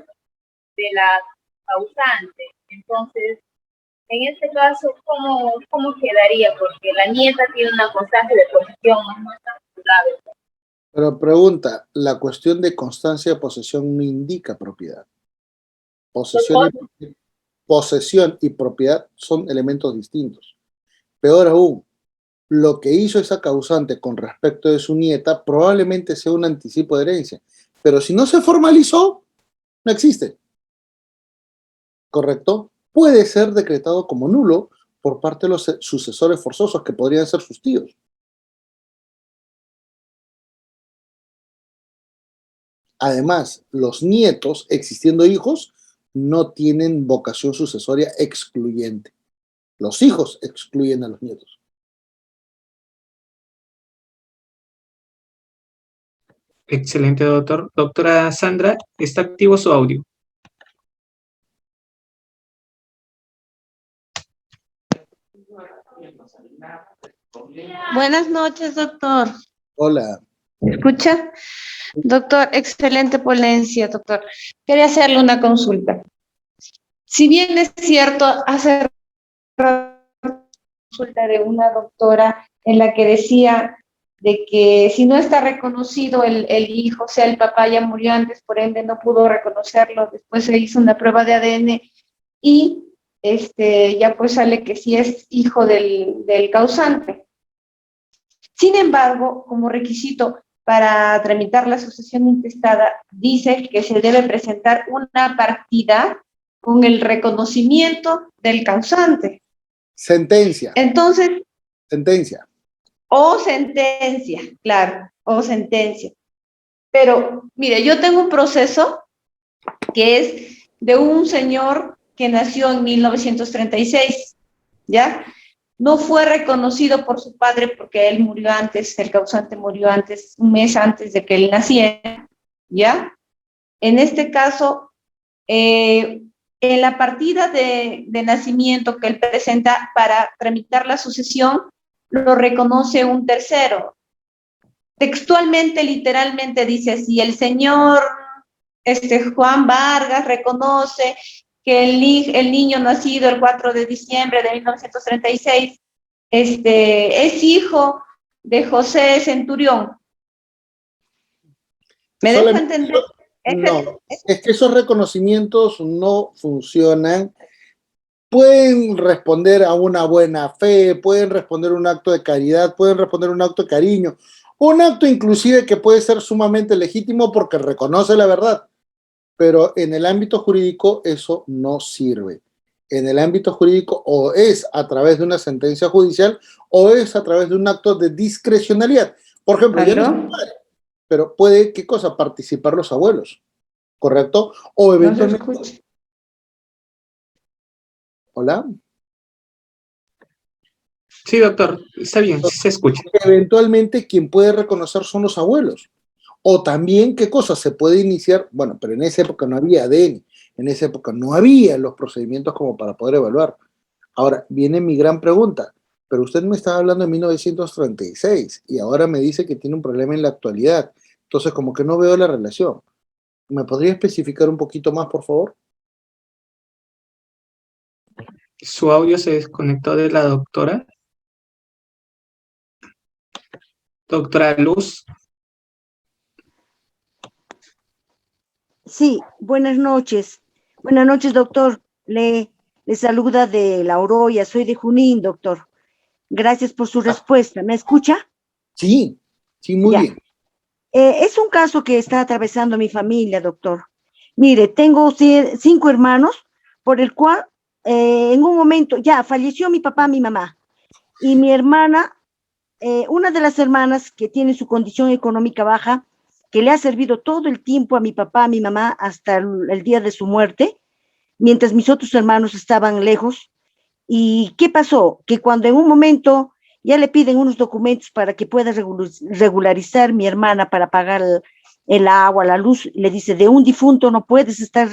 de la causante. Entonces, en este caso, ¿cómo quedaría? Porque la nieta tiene una constancia de posesión más grave. Pero pregunta, la cuestión de constancia de posesión no indica propiedad. Posesión y propiedad son elementos distintos. Peor aún, lo que hizo esa causante con respecto de su nieta probablemente sea un anticipo de herencia. Pero si no se formalizó, no existe. ¿Correcto? Puede ser decretado como nulo por parte de los sucesores forzosos que podrían ser sus tíos. Además, los nietos, existiendo hijos, no tienen vocación sucesoria excluyente. Los hijos excluyen a los nietos. Excelente, doctor. Doctora Sandra, está activo su audio. Buenas noches, doctor. Hola. ¿Me escucha? Doctor, excelente ponencia, doctor. Quería hacerle una consulta. Si bien es cierto, hace consulta de una doctora en la que decía de que si no está reconocido el hijo, o sea, el papá ya murió antes, por ende no pudo reconocerlo, después se hizo una prueba de ADN y ya pues sale que sí es hijo del causante. Sin embargo, como requisito para tramitar la sucesión intestada, dice que se debe presentar una partida con el reconocimiento del causante. Sentencia. Entonces, Sentencia. o sentencia, claro, o sentencia. Pero, mire, yo tengo un proceso que es de un señor que nació en 1936, ¿ya? no fue reconocido por su padre porque él murió antes, el causante murió antes, un mes antes de que él naciera, ¿ya? En este caso, en la partida de nacimiento que él presenta para tramitar la sucesión, lo reconoce un tercero. Textualmente, literalmente dice, si el señor Juan Vargas reconoce que el niño nacido el 4 de diciembre de 1936 es hijo de José Centurión. ¿Me dejo entender? No, es que esos reconocimientos no funcionan. Pueden responder a una buena fe, pueden responder un acto de caridad, pueden responder un acto de cariño, un acto inclusive que puede ser sumamente legítimo porque reconoce la verdad, pero en el ámbito jurídico eso no sirve. En el ámbito jurídico o es a través de una sentencia judicial o es a través de un acto de discrecionalidad. Por ejemplo, ya no es su padre, pero puede, ¿qué cosa? Participar los abuelos, ¿correcto? O eventualmente... No se escucha. ¿Hola? Sí, doctor, está bien, sí se escucha. Eventualmente quien puede reconocer son los abuelos. O también, ¿qué cosa? Se puede iniciar, bueno, pero en esa época no había ADN, en esa época no había los procedimientos como para poder evaluar. Ahora, viene mi gran pregunta, pero usted me estaba hablando de 1936 y ahora me dice que tiene un problema en la actualidad. Entonces, como que no veo la relación. ¿Me podría especificar un poquito más, por favor? Su audio se desconectó de la doctora. Doctora Luz. Sí, buenas noches. Buenas noches, doctor. Le saluda de La Oroya, soy de Junín, doctor. Gracias por su respuesta. ¿Me escucha? Sí, sí, muy Ya. bien. Es un caso que está atravesando mi familia, doctor. Mire, tengo 5 hermanos, por el cual en un momento ya falleció mi papá, mi mamá, y mi hermana, una de las hermanas que tiene su condición económica baja, que le ha servido todo el tiempo a mi papá, a mi mamá, hasta el día de su muerte, mientras mis otros hermanos estaban lejos. ¿Y qué pasó? Que cuando en un momento ya le piden unos documentos para que pueda regularizar mi hermana para pagar el agua, la luz, le dice, de un difunto no puedes estar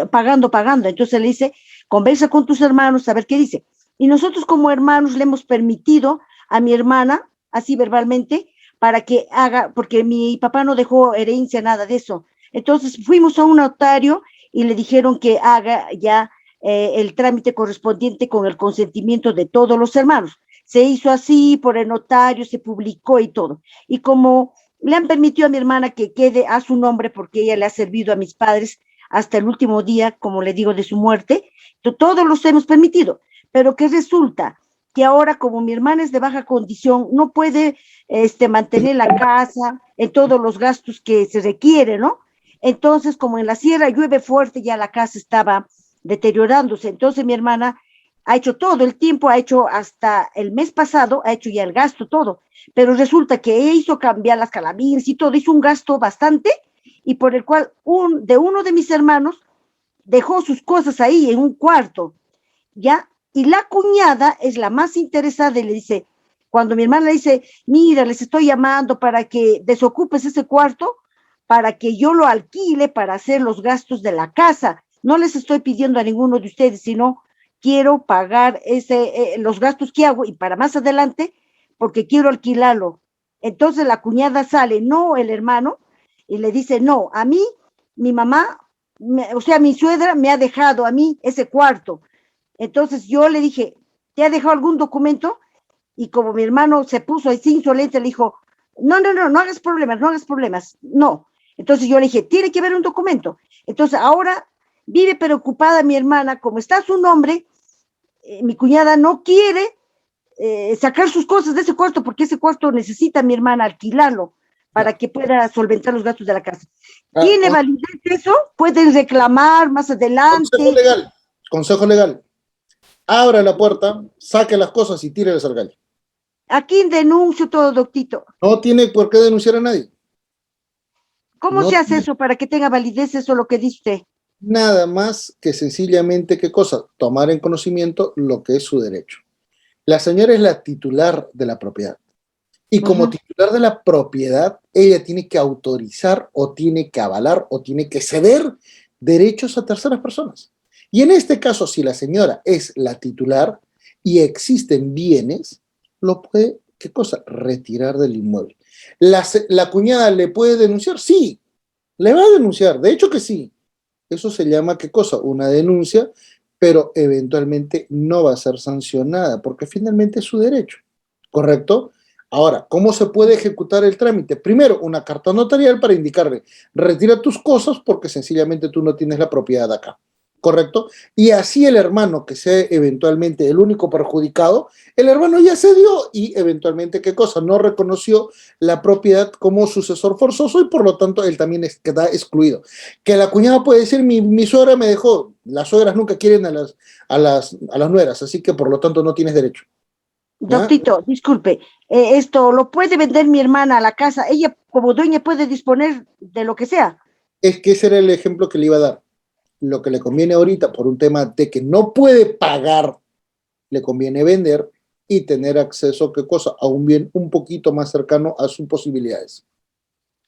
pagando. Entonces le dice, conversa con tus hermanos a ver qué dice. Y nosotros como hermanos le hemos permitido a mi hermana, así verbalmente, para que haga, porque mi papá no dejó herencia, nada de eso. Entonces fuimos a un notario y le dijeron que haga ya el trámite correspondiente con el consentimiento de todos los hermanos. Se hizo así por el notario, se publicó y todo. Y como le han permitido a mi hermana que quede a su nombre porque ella le ha servido a mis padres hasta el último día, como le digo, de su muerte, todos los hemos permitido. Pero ¿qué resulta? Que ahora, como mi hermana es de baja condición, no puede mantener la casa en todos los gastos que se requiere, ¿no? Entonces, como en la sierra llueve fuerte, ya la casa estaba deteriorándose. Entonces mi hermana ha hecho todo el tiempo, ha hecho hasta el mes pasado, ha hecho ya el gasto, todo. Pero resulta que hizo cambiar las calabines y todo, hizo un gasto bastante y por el cual uno de mis hermanos dejó sus cosas ahí en un cuarto, ¿ya? Y la cuñada es la más interesada y le dice, cuando mi hermana le dice, mira, les estoy llamando para que desocupes ese cuarto, para que yo lo alquile para hacer los gastos de la casa. No les estoy pidiendo a ninguno de ustedes, sino quiero pagar los gastos que hago y para más adelante, porque quiero alquilarlo. Entonces la cuñada sale, no el hermano, y le dice, no, a mí, mi mamá, o sea, mi suegra me ha dejado a mí ese cuarto. Entonces yo le dije, ¿te ha dejado algún documento? Y como mi hermano se puso así insolente, le dijo, no hagas problemas, no. Entonces yo le dije, tiene que haber un documento. Entonces ahora vive preocupada mi hermana, como está su nombre, mi cuñada no quiere sacar sus cosas de ese cuarto, porque ese cuarto necesita mi hermana alquilarlo para que pueda solventar los gastos de la casa. ¿Tiene validez eso? Pueden reclamar más adelante. Consejo legal. Abra la puerta, saque las cosas y tírelas al gallo. Aquí denuncio todo, doctito. No tiene por qué denunciar a nadie. ¿Cómo se hace eso para que tenga validez eso lo que dice usted? nada más que sencillamente, ¿qué cosa? Tomar en conocimiento lo que es su derecho. La señora es la titular de la propiedad. Y como titular de la propiedad, ella tiene que autorizar o tiene que avalar o tiene que ceder derechos a terceras personas. Y en este caso, si la señora es la titular y existen bienes, lo puede, ¿qué cosa? Retirar del inmueble. ¿La cuñada le puede denunciar? Sí, le va a denunciar, de hecho que sí. Eso se llama, ¿qué cosa? Una denuncia, pero eventualmente no va a ser sancionada, porque finalmente es su derecho, ¿correcto? Ahora, ¿cómo se puede ejecutar el trámite? Primero, una carta notarial para indicarle, retira tus cosas porque sencillamente tú no tienes la propiedad acá, ¿correcto? Y así el hermano, que sea eventualmente el único perjudicado, el hermano ya cedió y eventualmente, ¿qué cosa? No reconoció la propiedad como sucesor forzoso y por lo tanto él también queda excluido. Que la cuñada puede decir, mi suegra me dejó, las suegras nunca quieren a las nueras, así que por lo tanto no tienes derecho. ¿Ya? Doctito, disculpe, esto lo puede vender mi hermana a la casa, ella como dueña puede disponer de lo que sea. Es que ese era el ejemplo que le iba a dar. Lo que le conviene ahorita por un tema de que no puede pagar, le conviene vender y tener acceso, ¿qué cosa? A un bien un poquito más cercano a sus posibilidades.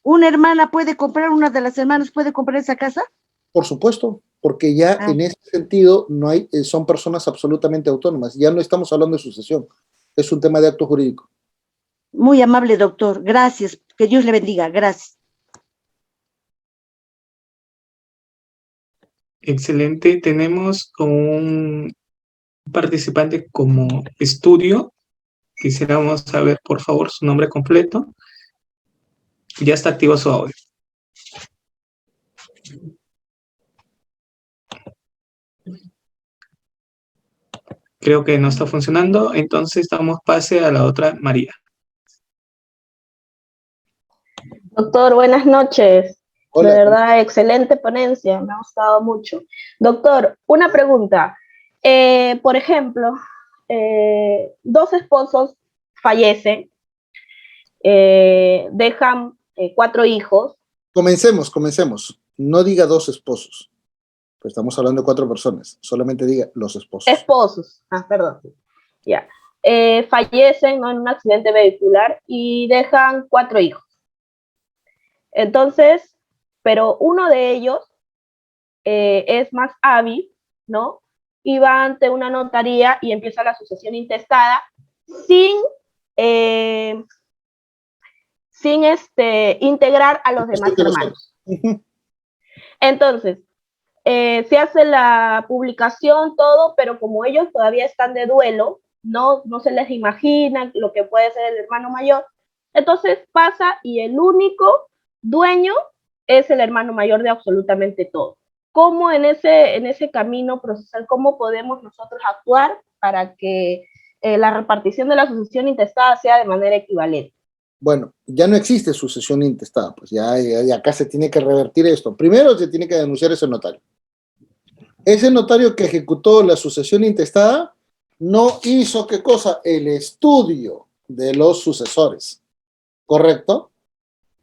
¿Una hermana puede comprar, una de las hermanas puede comprar esa casa? Por supuesto, porque ya en ese sentido no hay, son personas absolutamente autónomas. Ya no estamos hablando de sucesión, es un tema de acto jurídico. Muy amable, doctor, gracias, que Dios le bendiga, gracias. Excelente. Tenemos un participante como estudio. Quisiéramos saber, por favor, su nombre completo. Ya está activo su audio. Creo que no está funcionando, entonces damos pase a la otra María. Doctor, buenas noches. Hola. De verdad, excelente ponencia, me ha gustado mucho. Doctor, una pregunta. Por ejemplo, dos esposos fallecen, dejan 4 hijos. Comencemos. No diga dos esposos. Pues estamos hablando de 4 personas. Solamente diga los esposos. Esposos, perdón. Ya. Fallecen, ¿no?, en un accidente vehicular y dejan 4 hijos. Entonces, pero uno de ellos es más hábil, ¿no? Y va ante una notaría y empieza la sucesión intestada sin, integrar a los demás hermanos. Entonces, se hace la publicación, todo, pero como ellos todavía están de duelo, no se les imagina lo que puede ser el hermano mayor, entonces pasa y el único dueño es el hermano mayor de absolutamente todo. ¿Cómo en ese camino procesal, cómo podemos nosotros actuar para que la repartición de la sucesión intestada sea de manera equivalente? Bueno, ya no existe sucesión intestada, pues ya acá se tiene que revertir esto. Primero se tiene que denunciar ese notario. Ese notario que ejecutó la sucesión intestada no hizo, ¿qué cosa? El estudio de los sucesores, ¿correcto?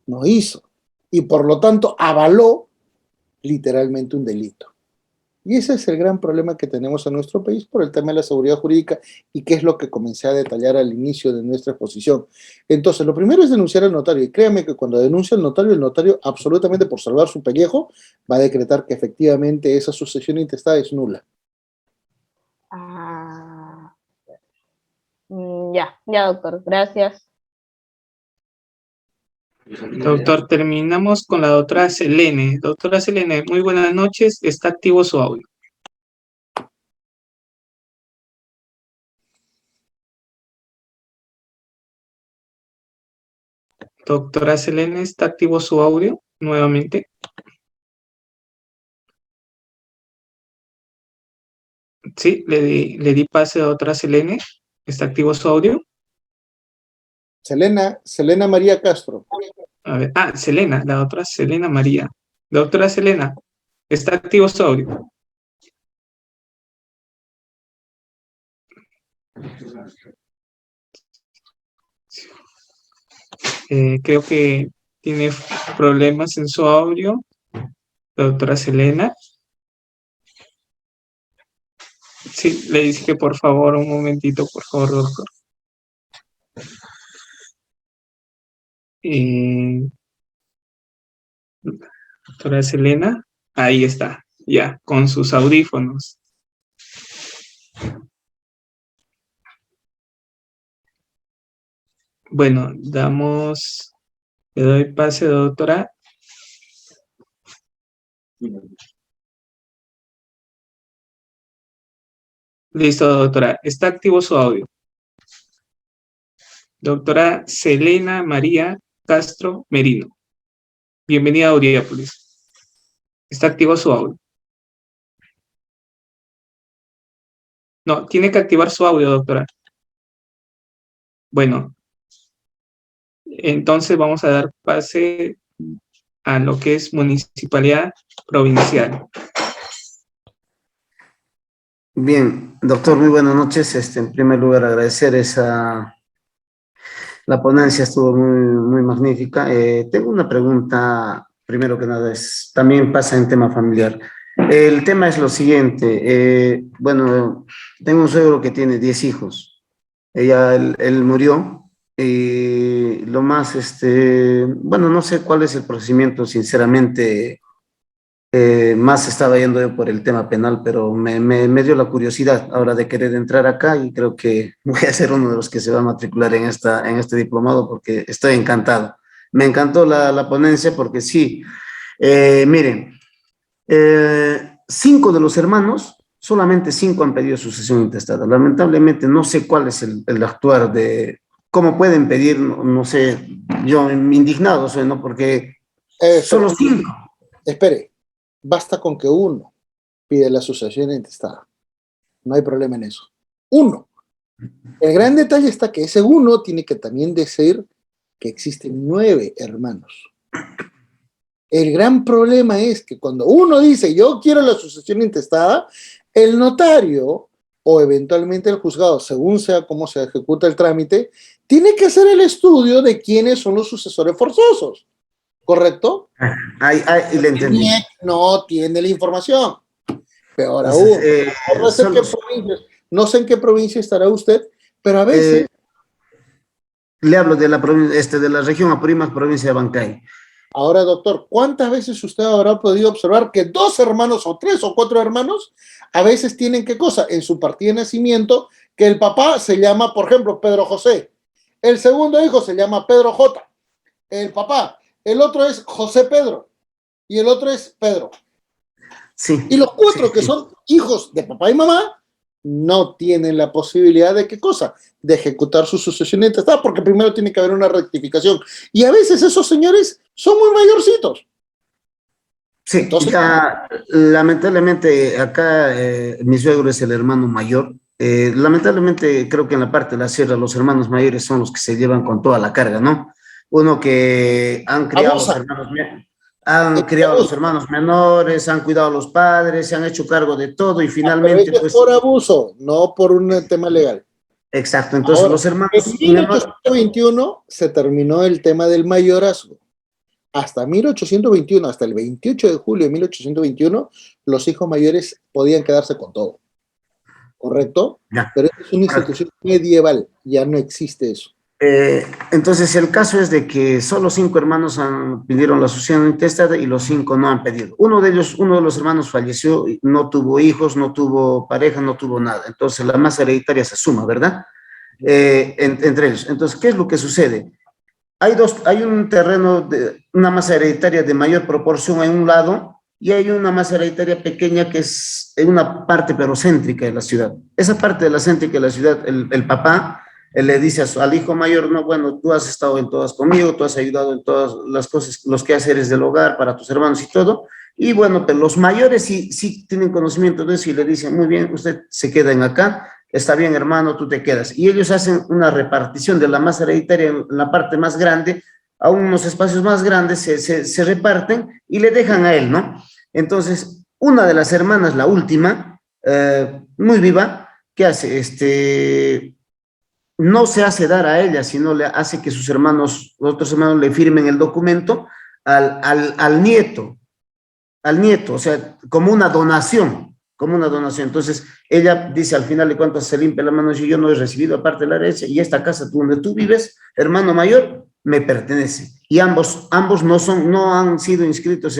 No hizo. Y por lo tanto avaló literalmente un delito. Y ese es el gran problema que tenemos en nuestro país por el tema de la seguridad jurídica y que es lo que comencé a detallar al inicio de nuestra exposición. Entonces, lo primero es denunciar al notario. Y créame que cuando denuncia al notario, el notario absolutamente por salvar su pellejo va a decretar que efectivamente esa sucesión intestada es nula. Ya, doctor. Gracias. Doctor, terminamos con la doctora Selene. Doctora Selene, muy buenas noches. Está activo su audio. Doctora Selene, ¿está activo su audio nuevamente? Sí, le di pase a doctora Selene. ¿Está activo su audio? Selena María Castro. A ver, Selena, la doctora Selena María. Doctora Selena, ¿está activo su audio? Creo que tiene problemas en su audio, doctora Selena. Sí, le dice que por favor, un momentito, por favor, doctor. Doctora Selena, ahí está, ya, con sus audífonos. Bueno, le doy pase, doctora. Listo, doctora, está activo su audio. Doctora Selena María Castro Merino. Bienvenida a Audiópolis. Está activo su audio. No, tiene que activar su audio, doctora. Bueno, entonces vamos a dar pase a lo que es municipalidad provincial. Bien, doctor, muy buenas noches. En primer lugar, agradecer la ponencia estuvo muy magnífica. Tengo una pregunta, primero que nada, también pasa en tema familiar. El tema es lo siguiente, bueno, tengo un suegro que tiene 10 hijos. Él murió y lo más, bueno, no sé cuál es el procedimiento, sinceramente. Más estaba yendo yo por el tema penal, pero me dio la curiosidad ahora de querer entrar acá y creo que voy a ser uno de los que se va a matricular en este diplomado porque estoy encantado. Me encantó la ponencia porque sí, miren, 5 de los hermanos, solamente 5 han pedido sucesión intestada. Lamentablemente no sé cuál es el actuar de, cómo pueden pedir, no sé, yo indignado soy, ¿no? Porque solo 5. Espere. Basta con que uno pide la sucesión intestada. No hay problema en eso. Uno. El gran detalle está que ese uno tiene que también decir que existen 9 hermanos. El gran problema es que cuando uno dice yo quiero la sucesión intestada, el notario o eventualmente el juzgado, según sea cómo se ejecuta el trámite, tiene que hacer el estudio de quiénes son los sucesores forzosos. ¿Correcto? Ahí le entendí. No tiene la información. Peor Entonces, aún. No sé en qué provincia estará usted, pero a veces... le hablo de la región Apurímac, provincia de Abancay. Ahora, doctor, ¿cuántas veces usted habrá podido observar que 2 hermanos o 3 o 4 hermanos a veces tienen qué cosa? En su partida de nacimiento, que el papá se llama, por ejemplo, Pedro José. El segundo hijo se llama Pedro J. El papá. El otro es José Pedro y el otro es Pedro. Sí. Y los 4 que son hijos de papá y mamá no tienen la posibilidad de qué cosa, de ejecutar su sucesión intestada, porque primero tiene que haber una rectificación. Y a veces esos señores son muy mayorcitos. Sí, entonces, lamentablemente acá mi suegro es el hermano mayor. Lamentablemente creo que en la parte de la sierra los hermanos mayores son los que se llevan con toda la carga, ¿no? Uno que han criado los hermanos menores, han cuidado a los padres, se han hecho cargo de todo y finalmente... Pero pues, por abuso, no por un tema legal. Exacto, entonces ahora, los hermanos... En 1821 se terminó el tema del mayorazgo. Hasta 1821, hasta el 28 de julio de 1821, los hijos mayores podían quedarse con todo. ¿Correcto? Ya. Pero es una institución medieval, ya no existe eso. Entonces, el caso es de que solo 5 hermanos pidieron la sucesión intestada y los 5 no han pedido. Uno de los hermanos falleció, no tuvo hijos, no tuvo pareja, no tuvo nada. Entonces, la masa hereditaria se suma, ¿verdad? Entre ellos. Entonces, ¿qué es lo que sucede? Hay un terreno, una masa hereditaria de mayor proporción en un lado y hay una masa hereditaria pequeña que es en una parte pero céntrica de la ciudad. Esa parte de la céntrica de la ciudad, el papá él le dice al hijo mayor, no, bueno, tú has estado en todas conmigo, tú has ayudado en todas las cosas, los quehaceres del hogar para tus hermanos y todo, y bueno, pero los mayores sí tienen conocimiento de eso y le dicen, muy bien, usted se queda en acá, está bien hermano, tú te quedas. Y ellos hacen una repartición de la masa hereditaria en la parte más grande, a unos espacios más grandes se reparten y le dejan a él, ¿no? Entonces, una de las hermanas, la última, muy viva, ¿qué hace? No se hace dar a ella, sino le hace que sus hermanos, los otros hermanos le firmen el documento al nieto, o sea, como una donación. como una donación. Entonces, ella dice al final de cuentas, se limpia la mano y dice, yo no he recibido aparte de la herencia, y esta casa donde tú vives, hermano mayor, me pertenece. Y ambos no han sido inscritos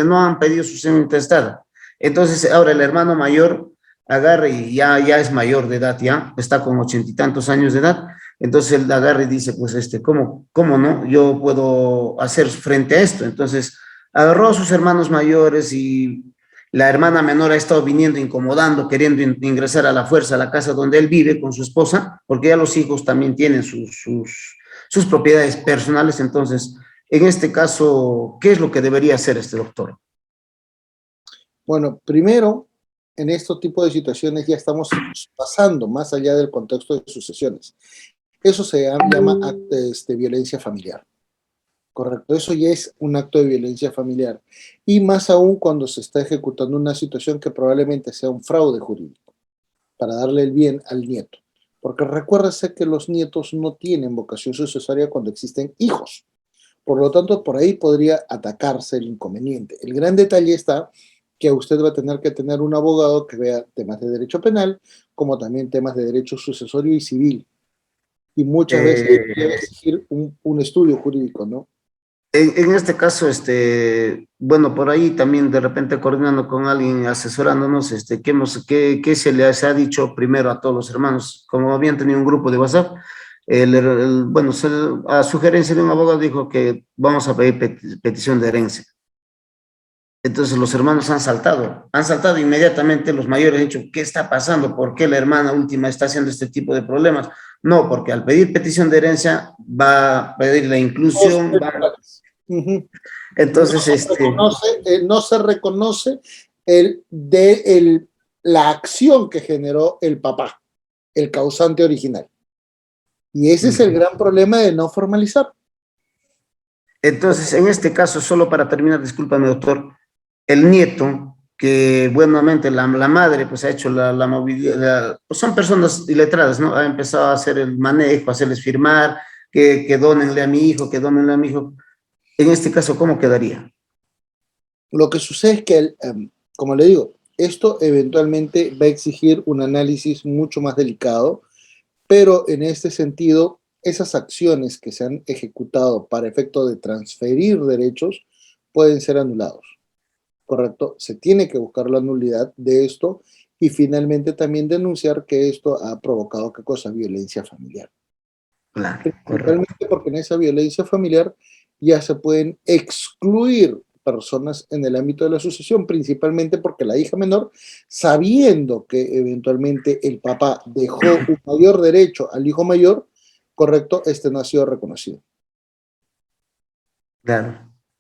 no han pedido sucesión intestada. Entonces, ahora el hermano mayor agarra y ya es mayor de edad, ya está con 80 y tantos años de edad. Entonces él agarra y dice, pues, ¿cómo no? Yo puedo hacer frente a esto. Entonces, agarró a sus hermanos mayores y la hermana menor ha estado viniendo, incomodando, queriendo ingresar a la fuerza a la casa donde él vive con su esposa, porque ya los hijos también tienen sus propiedades personales. Entonces, en este caso, ¿qué es lo que debería hacer este doctor? Bueno, primero, en este tipo de situaciones ya estamos pasando más allá del contexto de sucesiones. Eso se llama violencia familiar. Correcto, eso ya es un acto de violencia familiar. Y más aún cuando se está ejecutando una situación que probablemente sea un fraude jurídico para darle el bien al nieto. Porque recuérdese que los nietos no tienen vocación sucesoria cuando existen hijos. Por lo tanto, por ahí podría atacarse el inconveniente. El gran detalle está que usted va a tener que tener un abogado que vea temas de derecho penal, como también temas de derecho sucesorio y civil. Y muchas veces debe exigir un estudio jurídico, ¿no? En este caso, bueno, por ahí también de repente coordinando con alguien, asesorándonos, ¿qué se les ha dicho primero a todos los hermanos? Como habían tenido un grupo de WhatsApp, bueno, a sugerencia de un abogado dijo que vamos a pedir petición de herencia. Entonces los hermanos han saltado inmediatamente, los mayores han dicho, ¿qué está pasando? ¿Por qué la hermana última está haciendo este tipo de problemas? No, porque al pedir petición de herencia va a pedir la inclusión, entonces no se reconoce la acción que generó el papá, el causante original. Y ese es el gran problema de no formalizar. Entonces, en este caso, solo para terminar, discúlpame, doctor, el nieto, que buenamente la madre pues ha hecho la movilidad, pues son personas iletradas, ¿no? Ha empezado a hacer el manejo, a hacerles firmar, que donenle a mi hijo, que donenle a mi hijo. En este caso, ¿cómo quedaría? Lo que sucede es que, como le digo, esto eventualmente va a exigir un análisis mucho más delicado, pero en este sentido, esas acciones que se han ejecutado para efecto de transferir derechos pueden ser anulados. ¿Correcto? Se tiene que buscar la nulidad de esto y finalmente también denunciar que esto ha provocado, ¿qué cosa? Violencia familiar. Claro, principalmente porque en esa violencia familiar ya se pueden excluir personas en el ámbito de la sucesión, principalmente porque la hija menor, sabiendo que eventualmente el papá dejó un mayor derecho al hijo mayor, correcto, no ha sido reconocido. Claro.